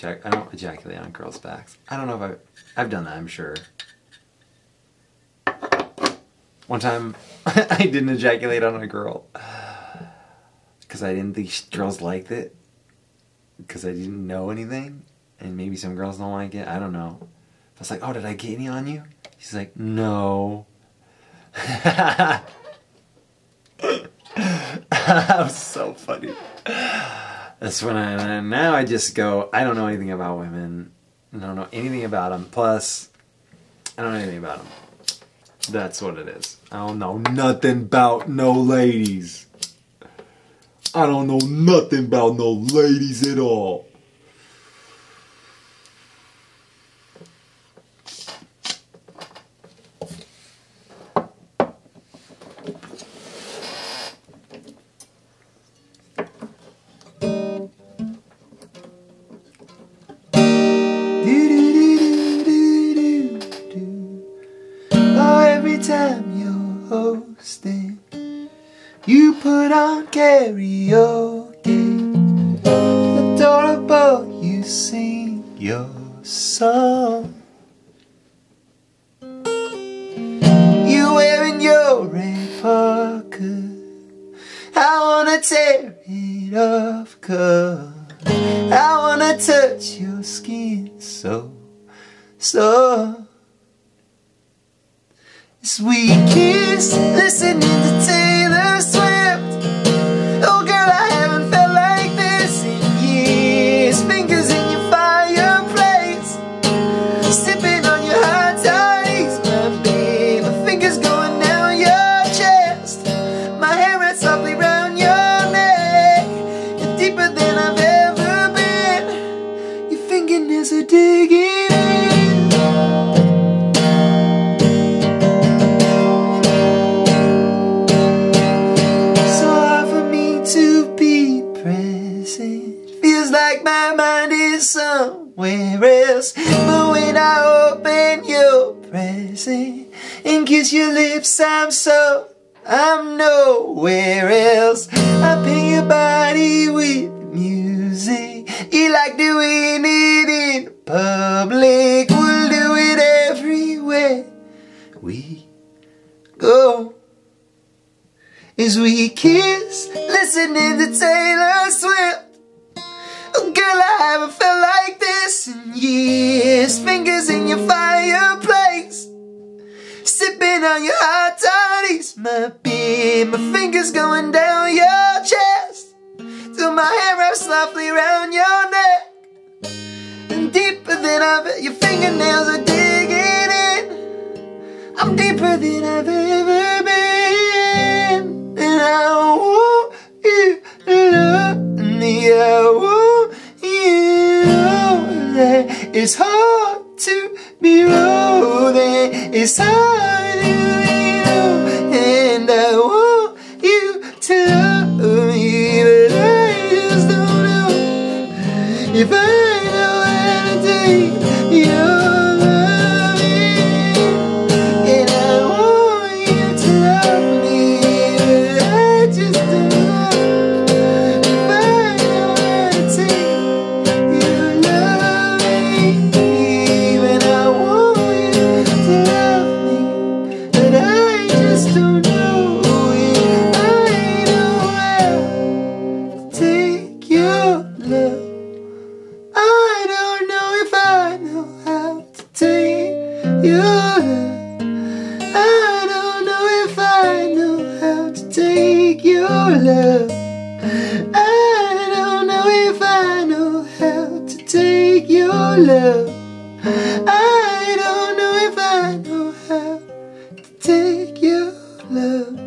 ejaculate on girls' backs. I don't know if I've done that, I'm sure. One time, I didn't ejaculate on a girl. Because I didn't think girls liked it. Because I didn't know anything. And maybe some girls don't like it. I don't know. I was like, oh, did I get any on you? She's like, no. That was so funny. That's when now I just go, I don't know anything about women. I don't know anything about them. Plus, I don't know anything about them. That's what it is. I don't know nothing about no ladies. I don't know nothing about no ladies at all. Time you're hosting, you put on karaoke. Adorable, you sing your song. You wearing your red parka. I wanna tear it off, 'cause I wanna touch your skin so. Sweet kiss, listening to Taylor Swift. Oh girl, I haven't felt like this in years. Fingers in your fireplace, sipping on your hot toddies, my babe. My fingers going down your chest, my hair wrapped softly round your neck. You're deeper than I've ever been. Your fingernails are digging in. Like my mind is somewhere else, but when I open your present and kiss your lips, I'm nowhere else. I paint your body with music. You like doing it in public. We'll do it everywhere we go. As we kiss, listening to Taylor Swift. Oh girl, I haven't felt like this in years. Fingers in your fireplace, sipping on your hot toddies, my babe. My fingers going down your chest, till my hair wraps softly around your neck. And deeper than your fingernails are digging in. I'm deeper than I've ever been. And I want you to love me. I want you, It's hard to be rolling. It's hard to be low. And I want you to love me, but I just don't know if I know how to take your love. And I want you to love me, but I just don't know if I know how to take your love. And I want you to love me, but I just don't know if I know how to take your love. I don't know if I know how to take your love. I don't know if I know how to take your love. I don't know if I know how to take your love. I don't know if I know how to take your love.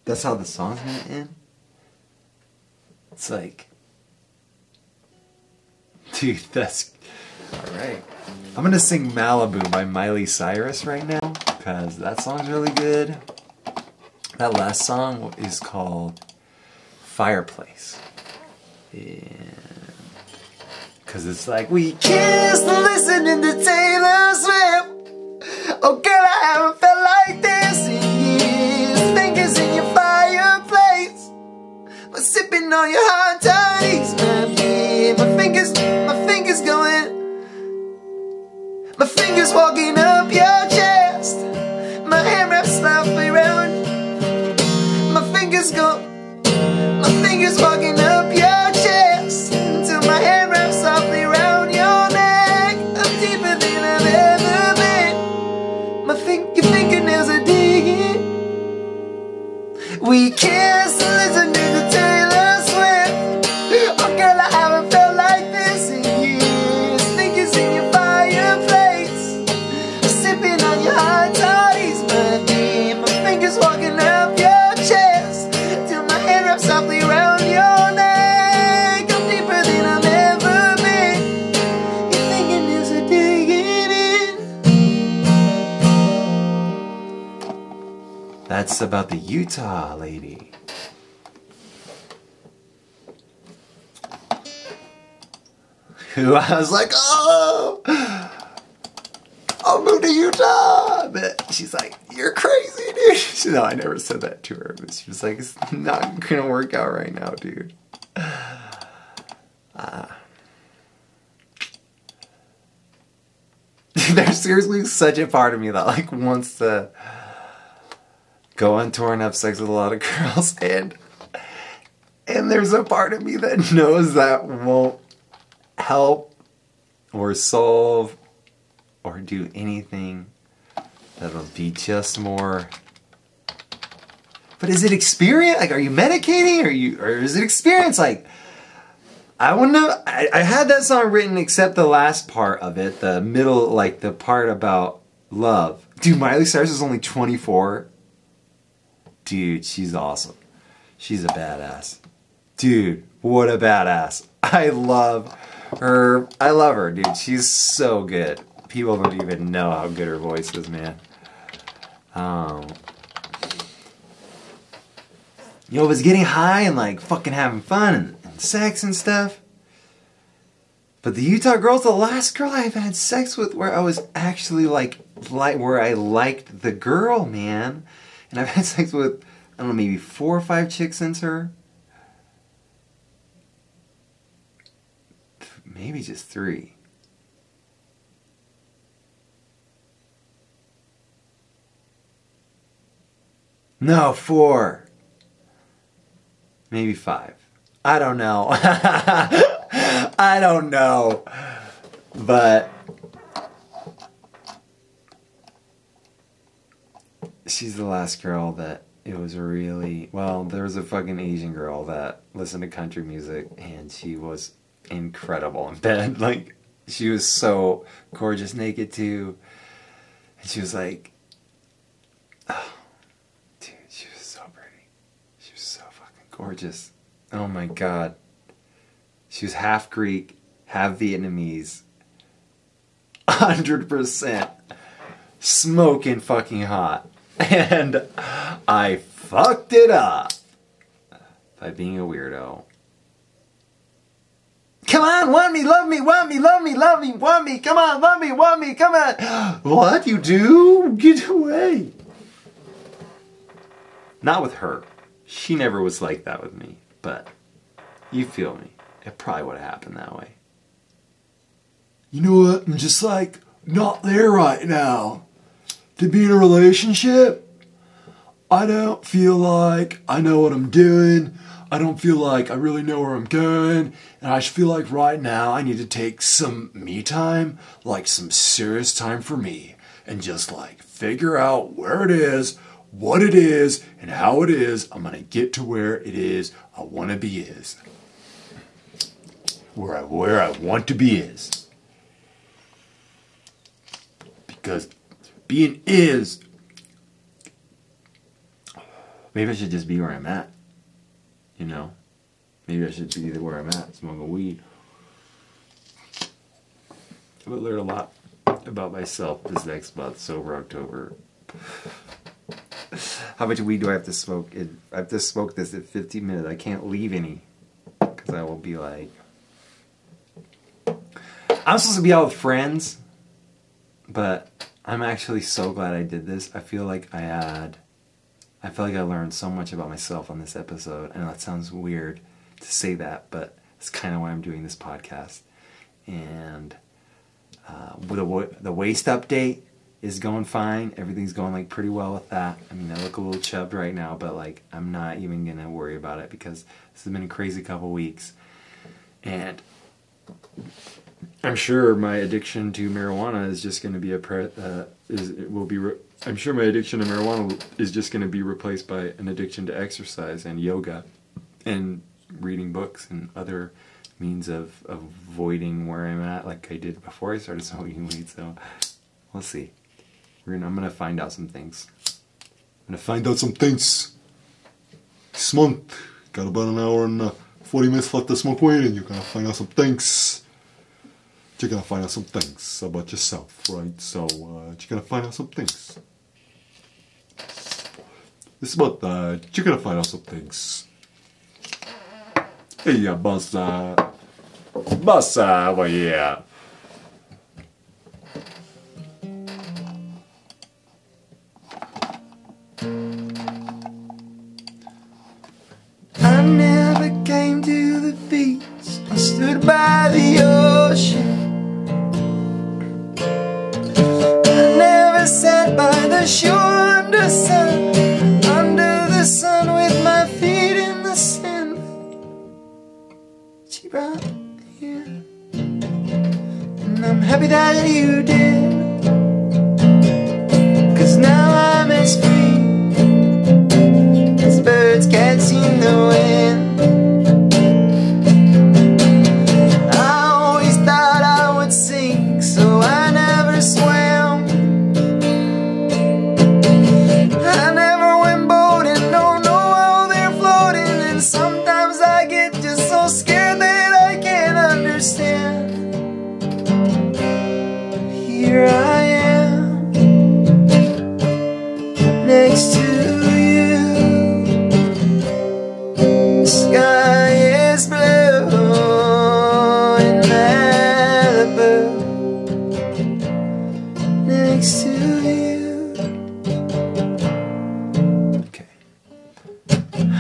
That's how the song's gonna end? It's like, dude, that's, alright. I'm gonna sing Malibu by Miley Cyrus right now, because that song's really good. That last song is called Fireplace. Because it's like, we kissed listening to Taylor Swift. Oh girl, I haven't felt like this in years. Fingers in your fireplace, we're sipping on your hot toddies, my babe. My fingers going, my fingers walking up your chest. My hand wraps softly around, my fingers go, my fingers walking up your chest, until my hand wraps softly around your neck. I'm deeper than I've ever been. Your fingernails are digging. We kissed and listened to Taylor Swift. Oh girl, I haven't felt like this in years. Fingers in your fireplace, sipping on your hot toddies, my dear. My fingers walking up your chest, till my hand wraps softly around your neck. I'm deeper than I've ever been. Your fingernails are digging in. That's about the Utah lady. Who I was like, oh, I'll move to Utah. But she's like, you're crazy, dude. No, I never said that to her, but she was like, it's not gonna work out right now, dude. There's seriously such a part of me that like wants to go on tour and have sex with a lot of girls, and there's a part of me that knows that won't help or solve or do anything. That'll be just more. But is it experience? Like, are you medicating? Or is it experience? Like, I wouldn't know. I had that song written except the last part of it, the middle, like the part about love. Dude, Miley Cyrus is only 24. Dude, she's awesome. She's a badass. Dude, what a badass. I love her. I love her, dude. She's so good. People don't even know how good her voice is, man. You know, it was getting high and like fucking having fun and sex and stuff. But the Utah girl's the last girl I've had sex with where I was actually like where I liked the girl, man. And I've had sex with, I don't know, maybe 4 or 5 chicks since her. Maybe just 3. No, 4. Maybe 5. I don't know. I don't know. But she's the last girl that it was really, well, there was a fucking Asian girl that listened to country music and she was incredible in bed. Like, she was so gorgeous naked too. And she was like, oh, dude, she was so pretty. She was so fucking Gorgeous. Oh my God. She was half Greek, half Vietnamese. 100% smoking fucking hot. And I fucked it up by being a weirdo. Come on, want me, love me, want me, love me, love me, want me, come on, love me, want me, come on. What, you do? Get away. Not with her. She never was like that with me, but you feel me. It probably would have happened that way. You know what? I'm just like not there right now. To be in a relationship, I don't feel like I know what I'm doing. I don't feel like I really know where I'm going. And I just feel like right now I need to take some me time, like some serious time for me. And just like figure out where it is, what it is, and how it is. I'm going to get to where it is I want to be is. Where I want to be is. Because being is... Maybe I should just be where I'm at. You know? Maybe I should be where I'm at, smoking weed. I've learned a lot about myself this next month, sober October. How much weed do I have to smoke? I have to smoke this in 15 minutes. I can't leave any. Because I will be like... I'm supposed to be out with friends. But I'm actually so glad I did this. I feel like I learned so much about myself on this episode. I know that sounds weird to say that, but it's kind of why I'm doing this podcast. And the waist update is going fine. Everything's going like pretty well with that. I mean, I look a little chubbed right now, but like I'm not even gonna worry about it because this has been a crazy couple weeks. And I'm sure my addiction to marijuana is just going to be I'm sure my addiction to marijuana is just going to be replaced by an addiction to exercise and yoga and reading books and other means of avoiding where I'm at like I did before I started smoking weed. So we'll see. I'm going to find out some things. This month, got about an hour and 40 minutes left to smoke weed, and you're gonna find out some things. You're gonna find out some things about yourself, right? So, you're gonna find out some things. This month, you're gonna find out some things. Hey, yeah, bossa, well, yeah. I never came to the beach, I stood by the ocean. I never sat by the shore under the sun with my feet in the sand. She brought me here, and I'm happy that you did, 'cause now I'm as free as birds catching the wind. I always thought I would sink, so I never swam. I never went boating, don't know how they're floating, and sometimes I get just so scared that I can't understand. Here I am, next to you. The sky is blue in Malibu, next to you. Okay.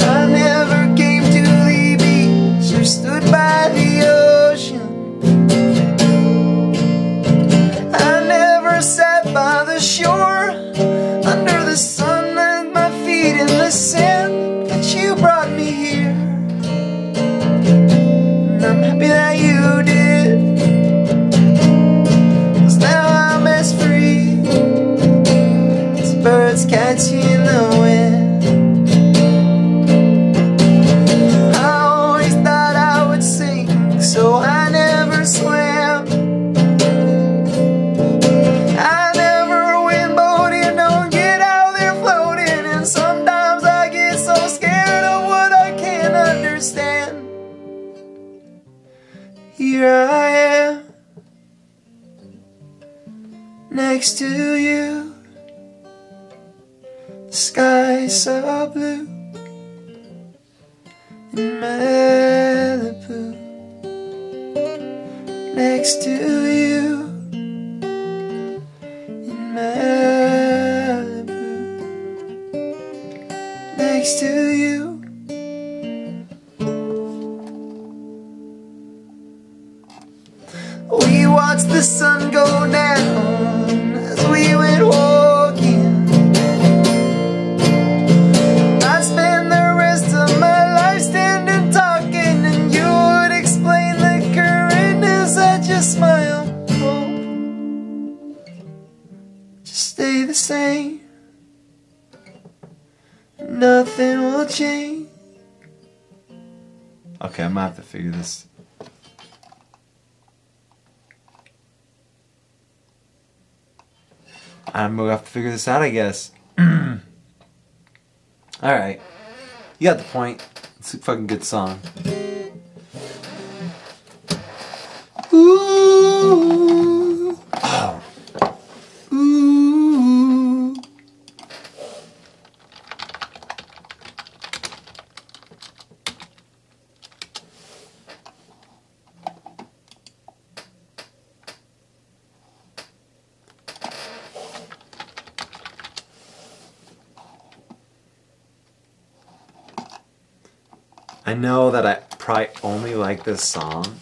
I never came to the beach or stood by the ocean. I never sat by the shore under the sun and my feet in the sand, but you brought me here, and I'm happy that you did, 'cause now I'm as free as birds catching the wind. I always thought I would sink, so I never swam. I never went boating, don't get out there floating, and sometimes I get next to you. The sky's so blue in Malibu. Next to you in Malibu. Next to you. We watched the sun go down as we went walking. I'd spend the rest of my life standing talking, and you would explain the current is that your smile won't just stay the same. Nothing will change. Okay, I'm gonna have to figure this. I'm gonna have to figure this out, I guess. Alright. You got the point. It's a fucking good song. Ooh. Oh. Ooh. I know that I probably only like this song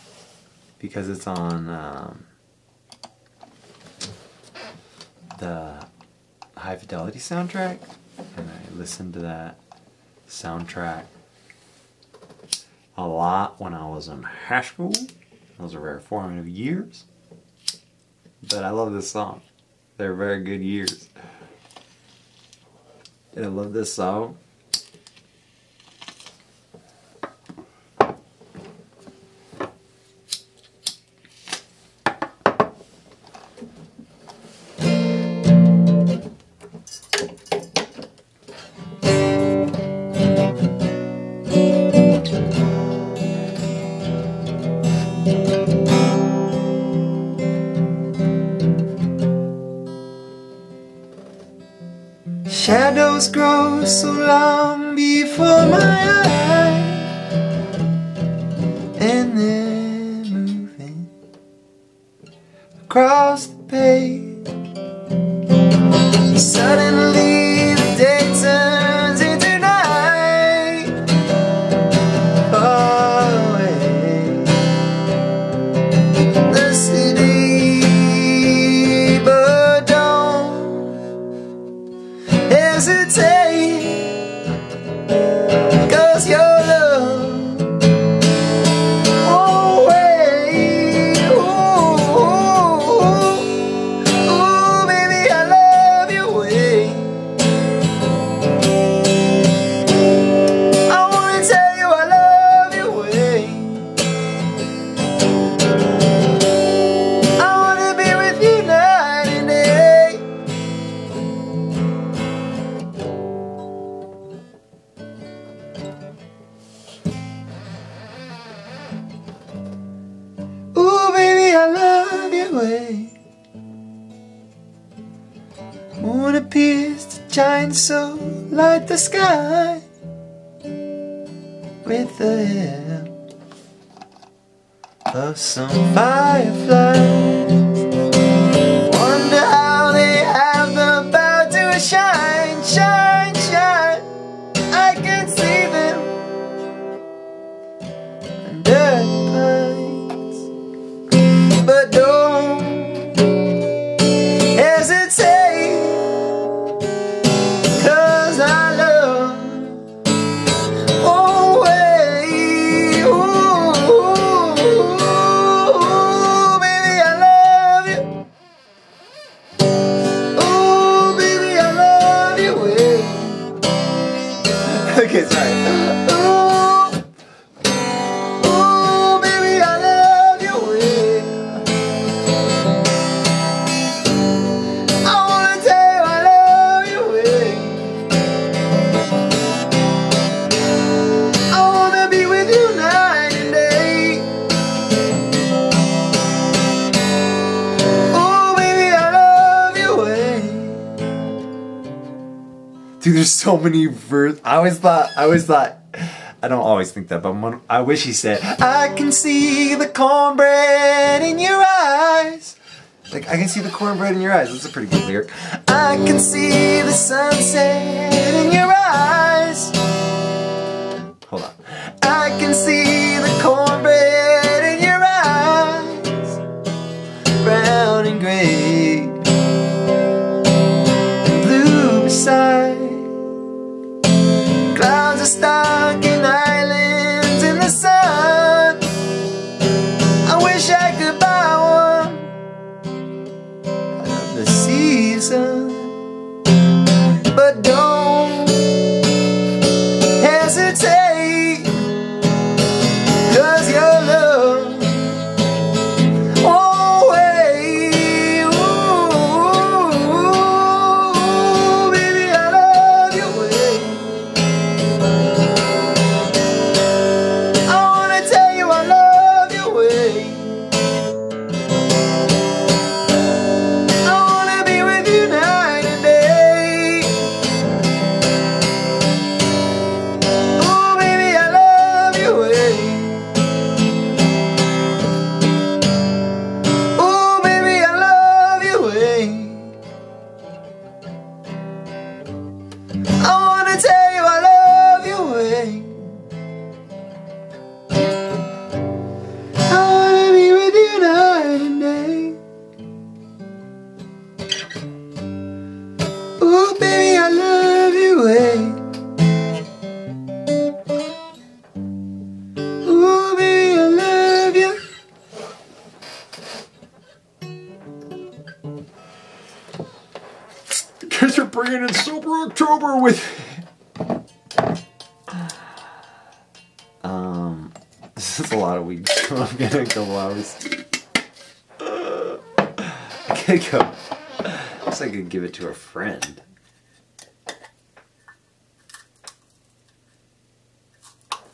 because it's on the High Fidelity soundtrack, and I listened to that soundtrack a lot when I was in high school. Those are very formative years. But I love this song. They're very good years. And I love this song. Shadows grow so long before my eyes, and they're moving across the page. Suddenly the day turns into night, far away the city, but don't hesitate, 'cause your love won't wait. Ooh, ooh, baby, I love your way. I wanna tell you I love your way. I wanna be with you night and day. Ooh, baby, I love your way. Moon appears to shine so light the sky with the help of some fireflies. Wonder how they have the power to shine, shine, shine. I can see them under the pines. But don't hesitate, 'cause I love won't wait. Ooh, baby, I love you. Ooh, baby, I love you. Okay, sorry. Ooh, baby, I love you. I wanna tell you I love you. I wanna be with you night and day. Oh, baby, I love you. there's so many verses. I always thought, I don't always think that, but I wish he said, I can see the cornbread in your eyes. Like, I can see the cornbread in your eyes. That's a pretty good lyric. I can see the sunset in your eyes. Hold on. I can see the cornbread in your eyes. Brown and gray and blue beside. Clouds are stuck in islands in the sun. I wish I could buy one of the season, but don't hesitate, 'cause your love won't wait. Ooh, baby, I love your way. I wanna tell you I love your way. I wanna be with you night and day. Ooh, baby, I love your way. Ooh, baby, I love your way. I wanna tell you I love your way. I wanna be with you night and day. Ooh, baby, I love your way. Ooh, baby, I love you. Guys are bringing in Sober October with. This is a lot of weed. I'm gonna a couple hours. I could go. Looks like I could give it to a friend.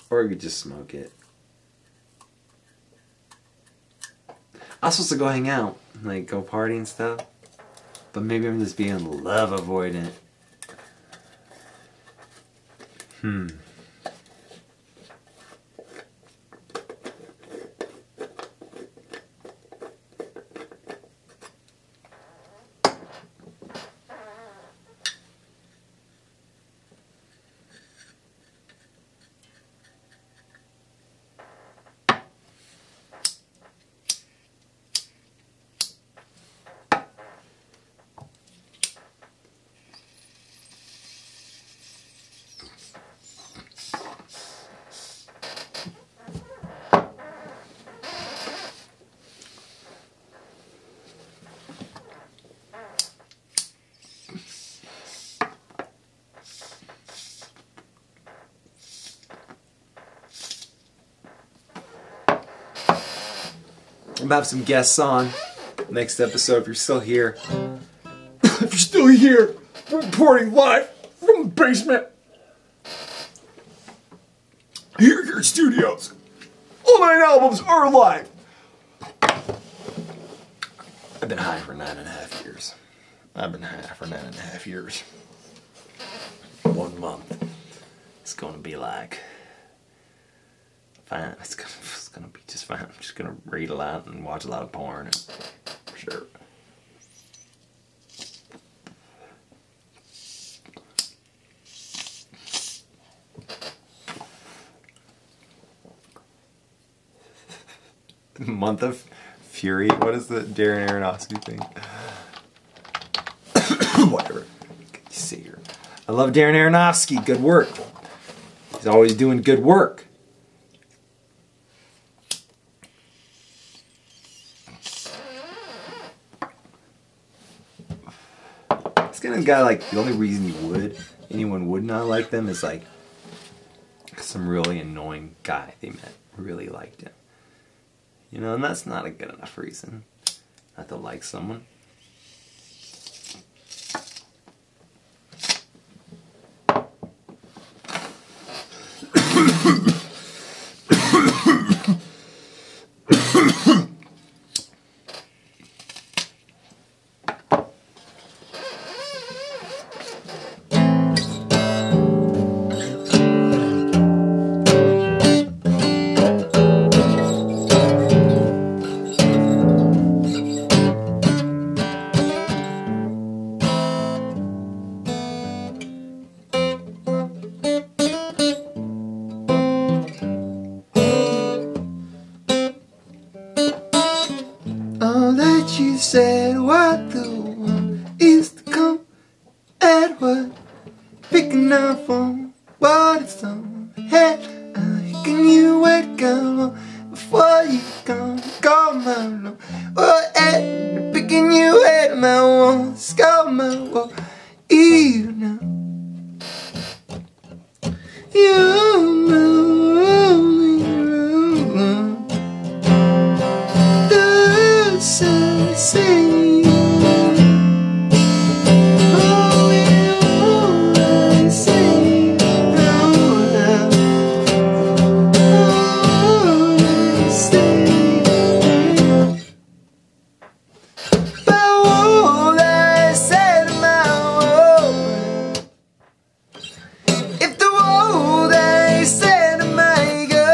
Or we could just smoke it. I was supposed to go hang out, like go party and stuff. But maybe I'm just being love avoidant. I'm gonna have some guests on next episode if you're still here. If you're still here, we're reporting live from the basement. Here at Studios. All 9 albums are live. I've been high for 9.5 years. I've been high for 9.5 years. 1 month. It's gonna be like fine. It's gonna be just fine. I'm just gonna read a lot and watch a lot of porn. And, for sure. Month of Fury. What is the Darren Aronofsky thing? Whatever. See here. I love Darren Aronofsky. Good work. He's always doing good work. This kind of guy, like, the only reason anyone would not like them is like some really annoying guy they met really liked him. You know, and that's not a good enough reason not to like someone. said what the one is to come at what, picking up on what it's on head. Can you wait, come on, before you come, call my love. Oh, picking you at my walls, call my wall. You know, you're my only room. The sun singing. Oh, you I sing. Oh, love. Oh, I sing. But what I said to my world, if the world I said to my girl,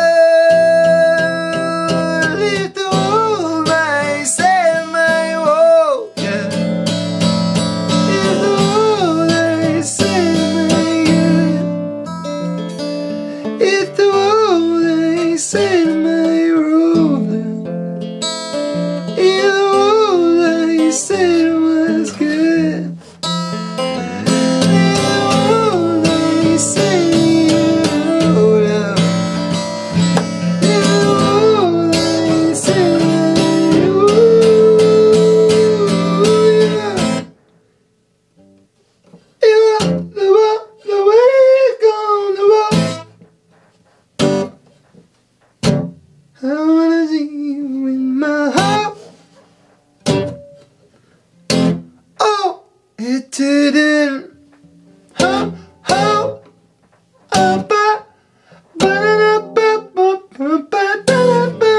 if the world I said to my world, yeah. If the world I said to my girl, if the world I said to my world, if the world I said was good. I wanna see you in my heart. Oh, it didn't. Ho, ho, ba, ba, ba, ba, ba, ba, ba, ba, ba, ba,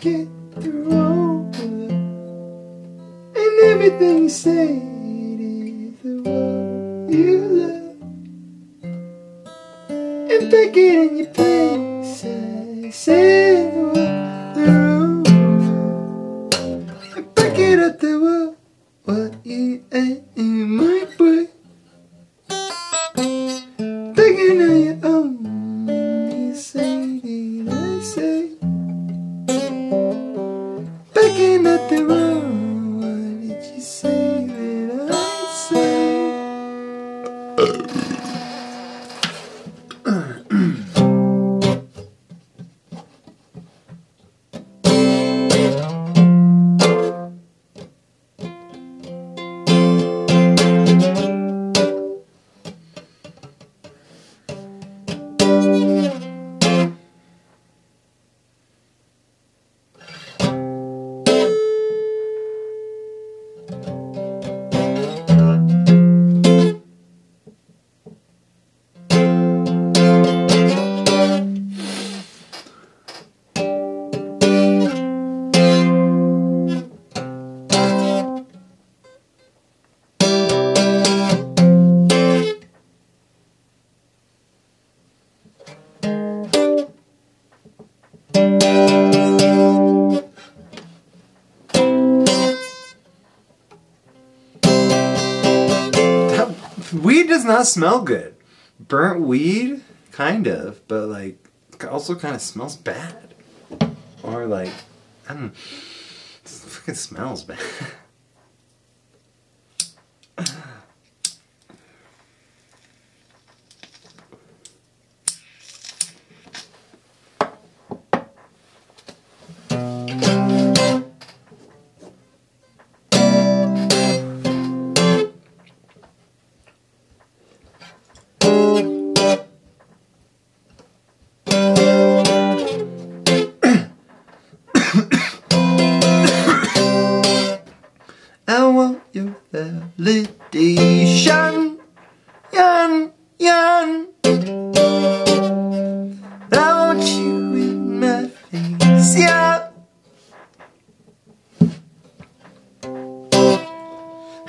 get through all of it. And everything you say is the one you love. And back it in your place, I say the wrong. And back it up the wall, what you ain't in my way. Taking on your own, you say that I say. Backing up the road, what did you say that I say? Weed does not smell good. Burnt weed, kind of, but like also kind of smells bad. Or like It fucking smells bad. I want your validation, yan, yan. I want you in my face, yeah.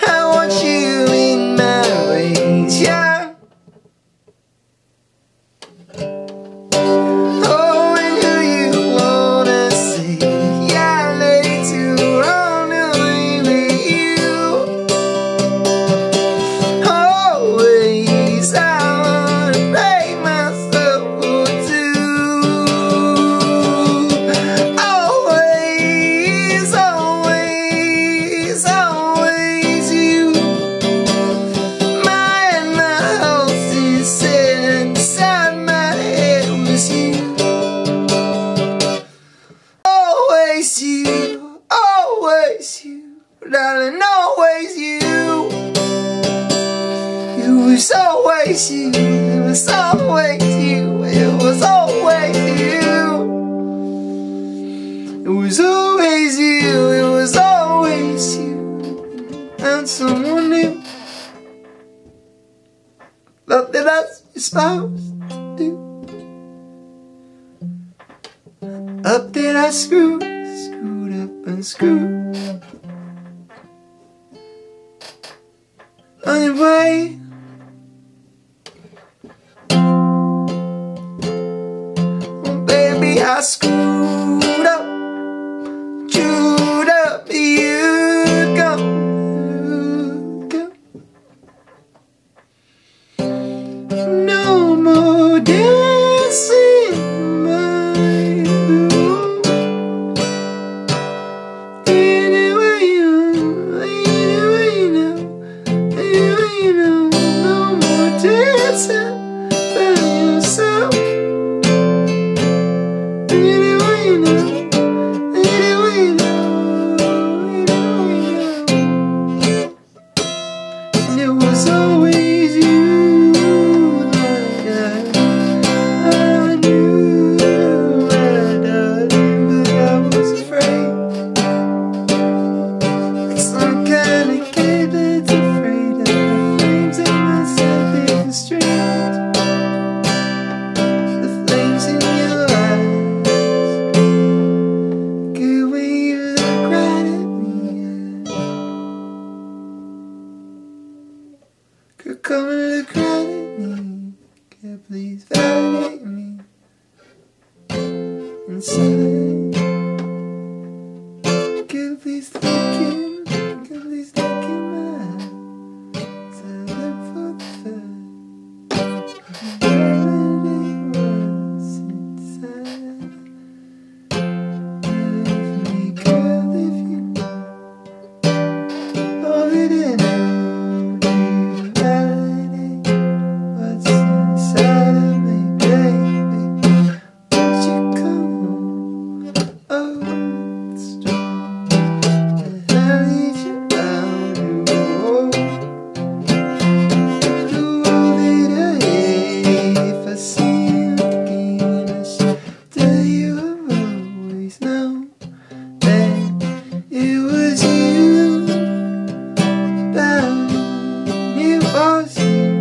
I want you in my ways, yeah. Oh, and who you wanna see, yeah, later on I'll leave you. Always I wanna break myself for two. Always, always, always you. My house is set inside my head was you. Always you, darling, always you. It was always you, it was always you, it was always you. It was always you, it was always you. And someone new. Love that I was supposed to do. Up that I screwed up and screwed. On your way. Oh, baby, I screwed up, chewed up, you go. No more dancing, my love. Anyway, no more dancing by yourself. And it was always you. I knew I darling, but I was afraid. Like some kind of kid that's afraid of the flames in myself being strange. The flames in your eyes. Good when you look right at me. Could come and look right at me. Could please validate me inside. Could please look in, could please look in my eyes. I look for the fact. Validate what's inside of me, girl, if you all it in. Validate what's inside of me, baby. Won't you come home? Oh, it's strong. And I need you out. Do all that I hate. If I see you again, I should tell you I've always known that it was you. Darling, it was you.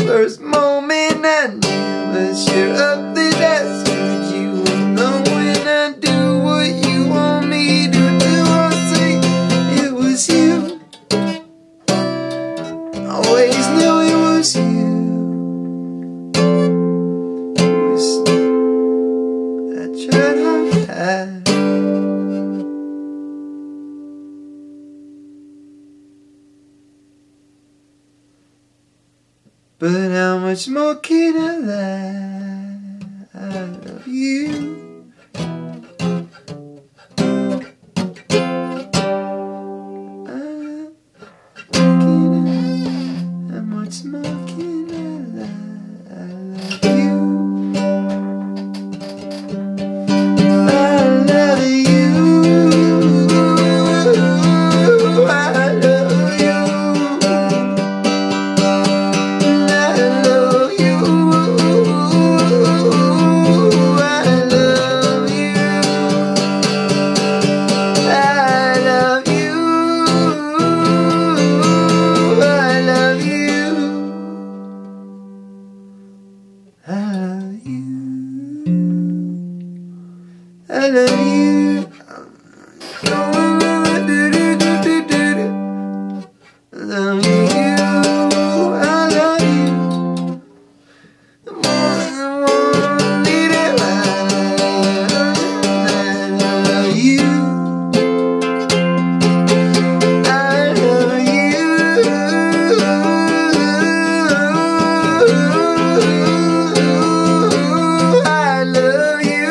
First moment I knew as you're up the desk with you alone. When I do what you want me to do, I'll say it was you. Always knew it was you. It was I tried hard. But how much more can I lie? I love you. I love you. Love you, I love you. More than one little I love you. I love you. I love you.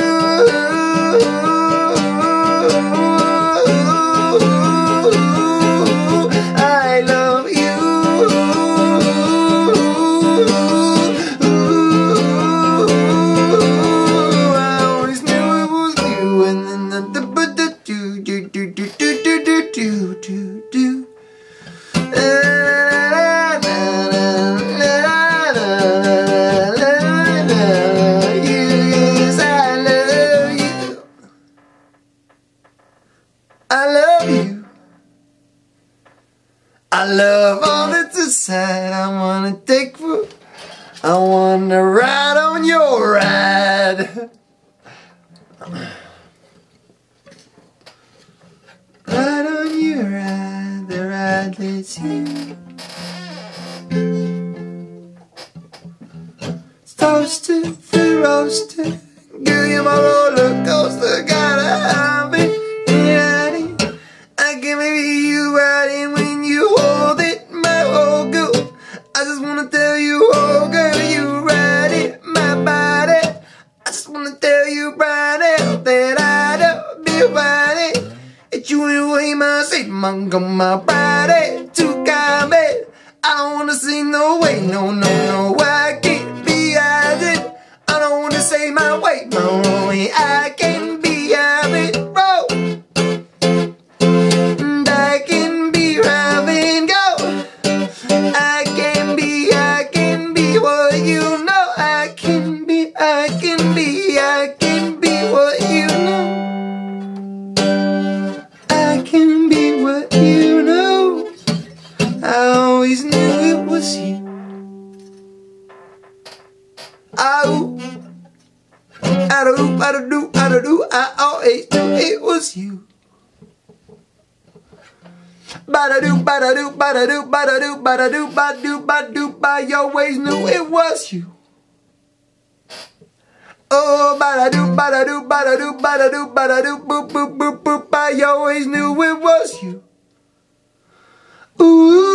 I love you. I love all that's inside. I wanna I wanna ride on your ride. Ride on your ride, the ride that's you. Toasted, free roasted. Girl, you're my roller coaster. Gotta have it. I can maybe you riding when you hold it, my whole girl. I just wanna tell you, oh girl, you ride it, my body. I just wanna tell you right out that I don't be riding. It's you and way my seat, my body to combat. I don't wanna see no way, no, I can't be hiding. I don't wanna say my way, no way, I can't be hiding, bro. I can be driving, go. I can be what you know. I can be what you know. I can be what you know. I always knew it was you. I always knew it was you. Ba-da-doo, ba-da-doo, ba-da-doo, ba-da-doo, ba-da-doo, ba-doo, ba-doo, ba. You always knew it was you. Oh, ba-da-doo, ba-da-doo, ba-da-doo, ba-da-doo, ba-da-doo, boop, boop, boop, boop, ba. You always knew it was you. Ooh.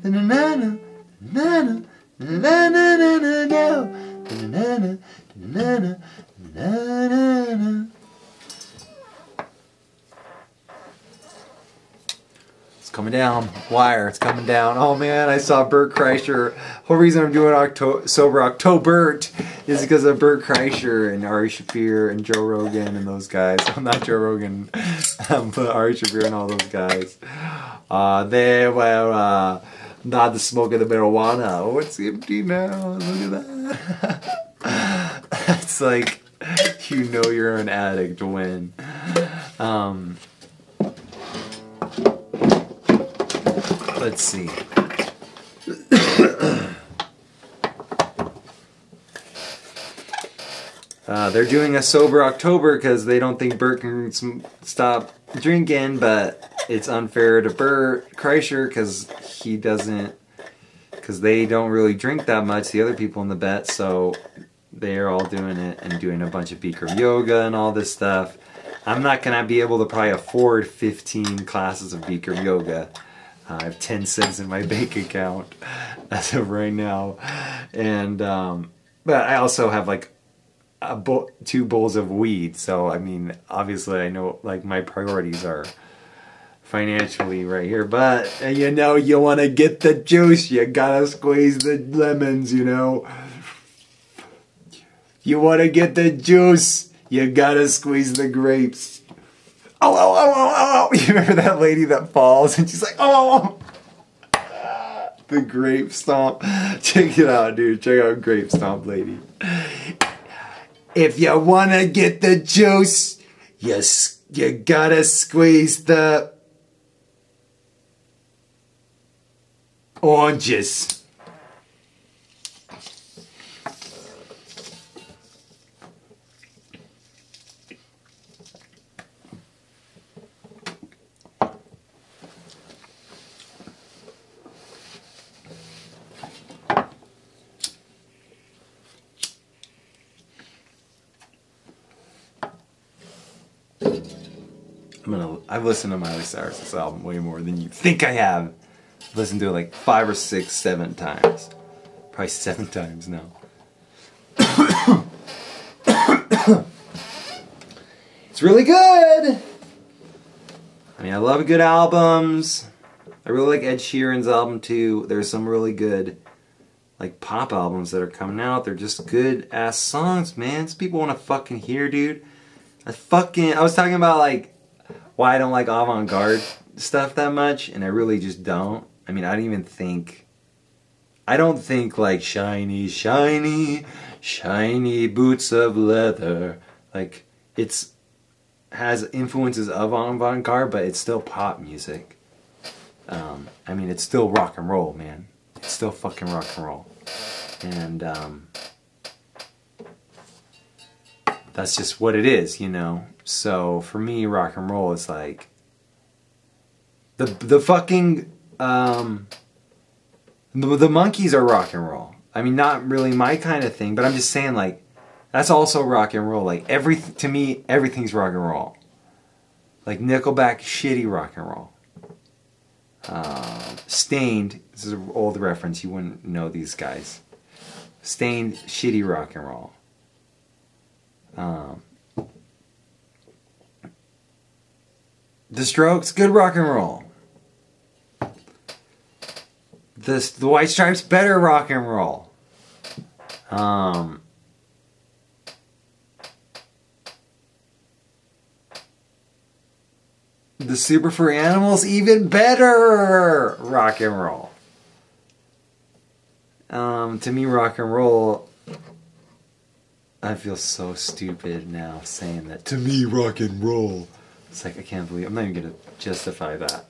na-na-na-na, na-na, na-na-na-na-na, na-na-na, na-na, na-na-na. It's coming down. Wire, it's coming down. Oh man, I saw Bert Kreischer. Whole reason I'm doing Sober Octobert is because of Bert Kreischer and Ari Shaffir and Joe Rogan and those guys. Well, not Joe Rogan, but Ari Shaffir and all those guys. They were not the smoke of the marijuana. Oh, it's empty now. Look at that. It's like you know you're an addict when. Let's see. They're doing a Sober October because they don't think Bert can stop drinking, but it's unfair to Bert Kreischer because he doesn't, because they don't really drink that much, the other people in the bet, so they're all doing it and doing a bunch of Bikram yoga and all this stuff. I'm not going to be able to probably afford 15 classes of Bikram yoga. I have 10 cents in my bank account as of right now, and but I also have like 2 bowls of weed. So I mean, obviously, I know like my priorities are financially right here. But you know, you want to get the juice, you gotta squeeze the lemons. You know, you want to get the juice, you gotta squeeze the grapes. Oh, oh, oh, oh, oh, oh. You remember that lady that falls and she's like, oh, oh, oh. The grape stomp. Check it out, dude. Check out Grape Stomp Lady. If you want to get the juice, you gotta squeeze the oranges. I've listened to Miley Cyrus's album way more than you think I have. I've listened to it like 5 or 6, 7 times. Probably 7 times now. It's really good! I mean, I love good albums. I really like Ed Sheeran's album too. There's some really good like pop albums that are coming out. They're just good ass songs, man. Some people want to fucking hear, dude. I was talking about like why I don't like avant-garde stuff that much, and I really just don't. I mean, I don't think like shiny, shiny, shiny boots of leather. Like, has influences of avant-garde, but it's still pop music. I mean, it's still rock and roll, man. It's still fucking rock and roll. And, that's just what it is, you know? So, for me, rock and roll is like... The fucking... the Monkees are rock and roll. I mean, not really my kind of thing, but I'm just saying, like, that's also rock and roll. Like, to me, everything's rock and roll. Like, Nickelback, shitty rock and roll. Stained, this is an old reference, you wouldn't know these guys. Stained, shitty rock and roll. The Strokes, good rock and roll. The White Stripes, better rock and roll. The Super Furry Animals, even better rock and roll. To me, rock and roll, I feel so stupid now saying that. To me, rock and roll. It's like, I can't believe, I'm not even going to justify that.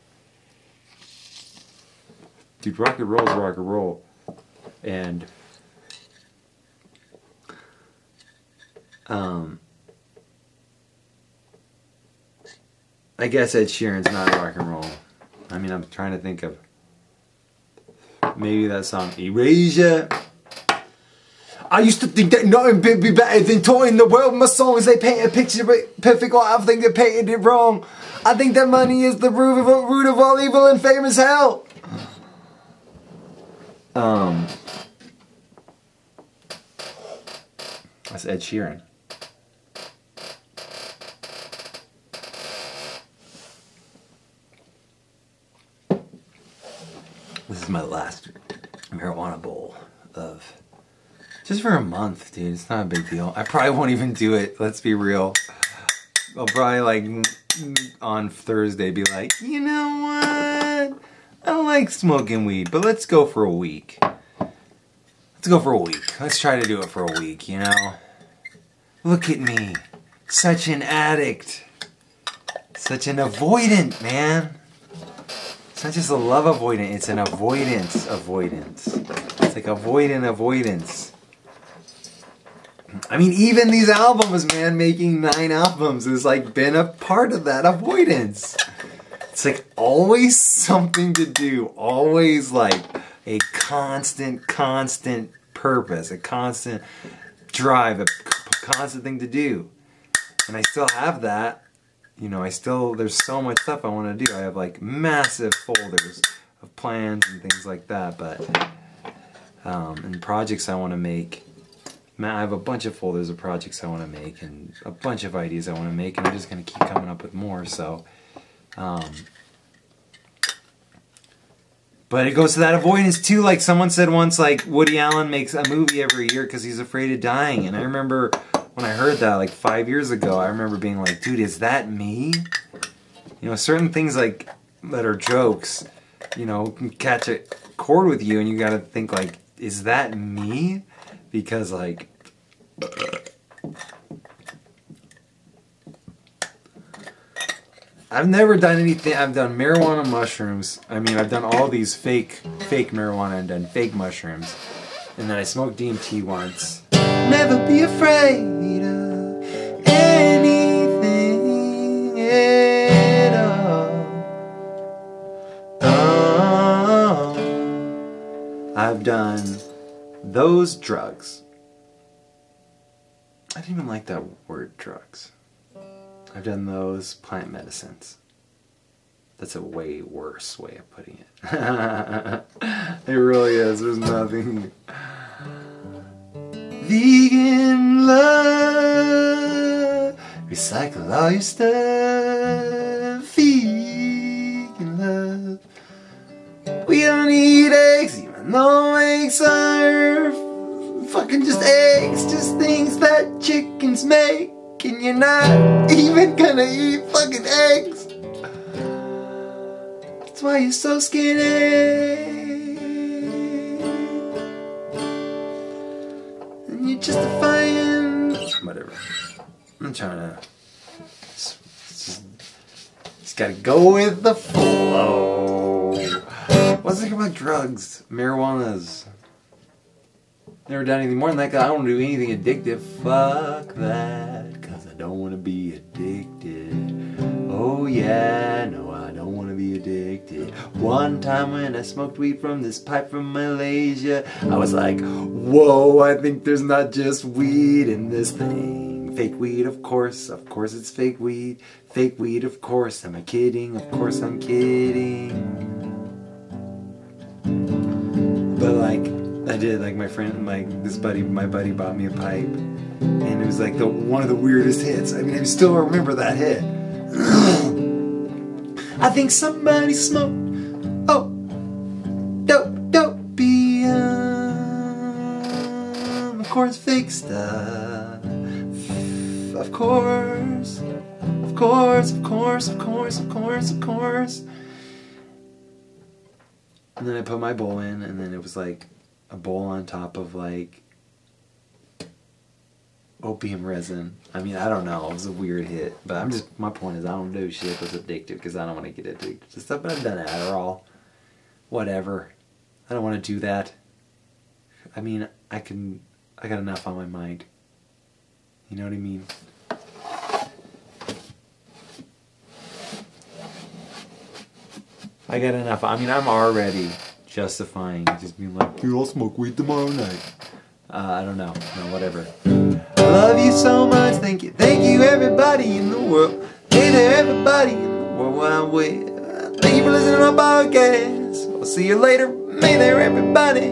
Dude, rock and roll is rock and roll. And, I guess Ed Sheeran's not rock and roll. I mean, I'm trying to think of maybe that song, Erasure. I used to think that nothing would be better than touring the world. My songs, they paint a picture perfect, while I think they painted it wrong. I think that money is the root of all evil and fame as hell. That's Ed Sheeran. This is my last marijuana bowl of just for a month, dude. It's not a big deal. I probably won't even do it. Let's be real. I'll probably like on Thursday be like, you know what? I don't like smoking weed, but let's go for a week. Let's go for a week. Let's try to do it for a week, you know? Look at me. Such an addict. Such an avoidant, man. It's not just a love avoidant, it's an avoidance. It's like avoidance. I mean, even these albums, man, making 9 albums has like been a part of that avoidance. It's like always something to do, always like a constant purpose, a constant drive, a constant thing to do. And I still have that. You know, there's so much stuff I want to do. I have like massive folders of plans and things like that, but and projects I want to make. I have a bunch of folders of projects I want to make and a bunch of ideas I want to make, and I'm just going to keep coming up with more, so but it goes to that avoidance too. Like someone said once, like Woody Allen makes a movie every year because he's afraid of dying, and I remember when I heard that like 5 years ago, I remember being like, dude, is that me? You know, certain things like that are jokes, you know, can catch a chord with you, and you got to think like, is that me? Because like I've never done anything. I've done marijuana, mushrooms. I mean, I've done all these fake marijuana and done fake mushrooms. And then I smoked DMT once. Never be afraid of anything at all. Oh, I've done those drugs. I didn't even like that word, drugs. I've done those plant medicines. That's a way worse way of putting it. It really is. There's nothing. Vegan love. Recycle all your stuff. Vegan love. We don't eat eggs, even though eggs are fucking just eggs. Just things that chickens make. And you're not even gonna eat fucking eggs. That's why you're so skinny. And you're justifying. Whatever. I'm trying to. Just gotta go with the flow. What's it about drugs? Marijuana's. Never done anything more than that. I don't do anything addictive. Fuck that. I don't want to be addicted. Oh yeah, no, I don't want to be addicted. One time when I smoked weed from this pipe from Malaysia, I was like, whoa, I think there's not just weed in this thing. Fake weed, of course it's fake weed. Fake weed, of course, am I kidding? Of course I'm kidding. But like, I did, like my friend, my buddy bought me a pipe. And it was like one of the weirdest hits. I mean, I still remember that hit. I think somebody smoked. Oh, dopium. Of course, fake stuff. Of course. And then I put my bowl in, and then it was like a bowl on top of like opium resin. I mean, I don't know. It was a weird hit. But my point is I don't do shit that's addictive because I don't want to get addicted to stuff. But I've done Adderall. Whatever. I don't want to do that. I mean, I got enough on my mind. You know what I mean? I got enough. I mean, I'm already justifying just being like, "Here, I'll smoke weed tomorrow night." I don't know. No, whatever. I love you so much. Thank you everybody in the world. Hey there, everybody in the world wide web. Thank you for listening to my podcast. I'll see you later. Hey there everybody,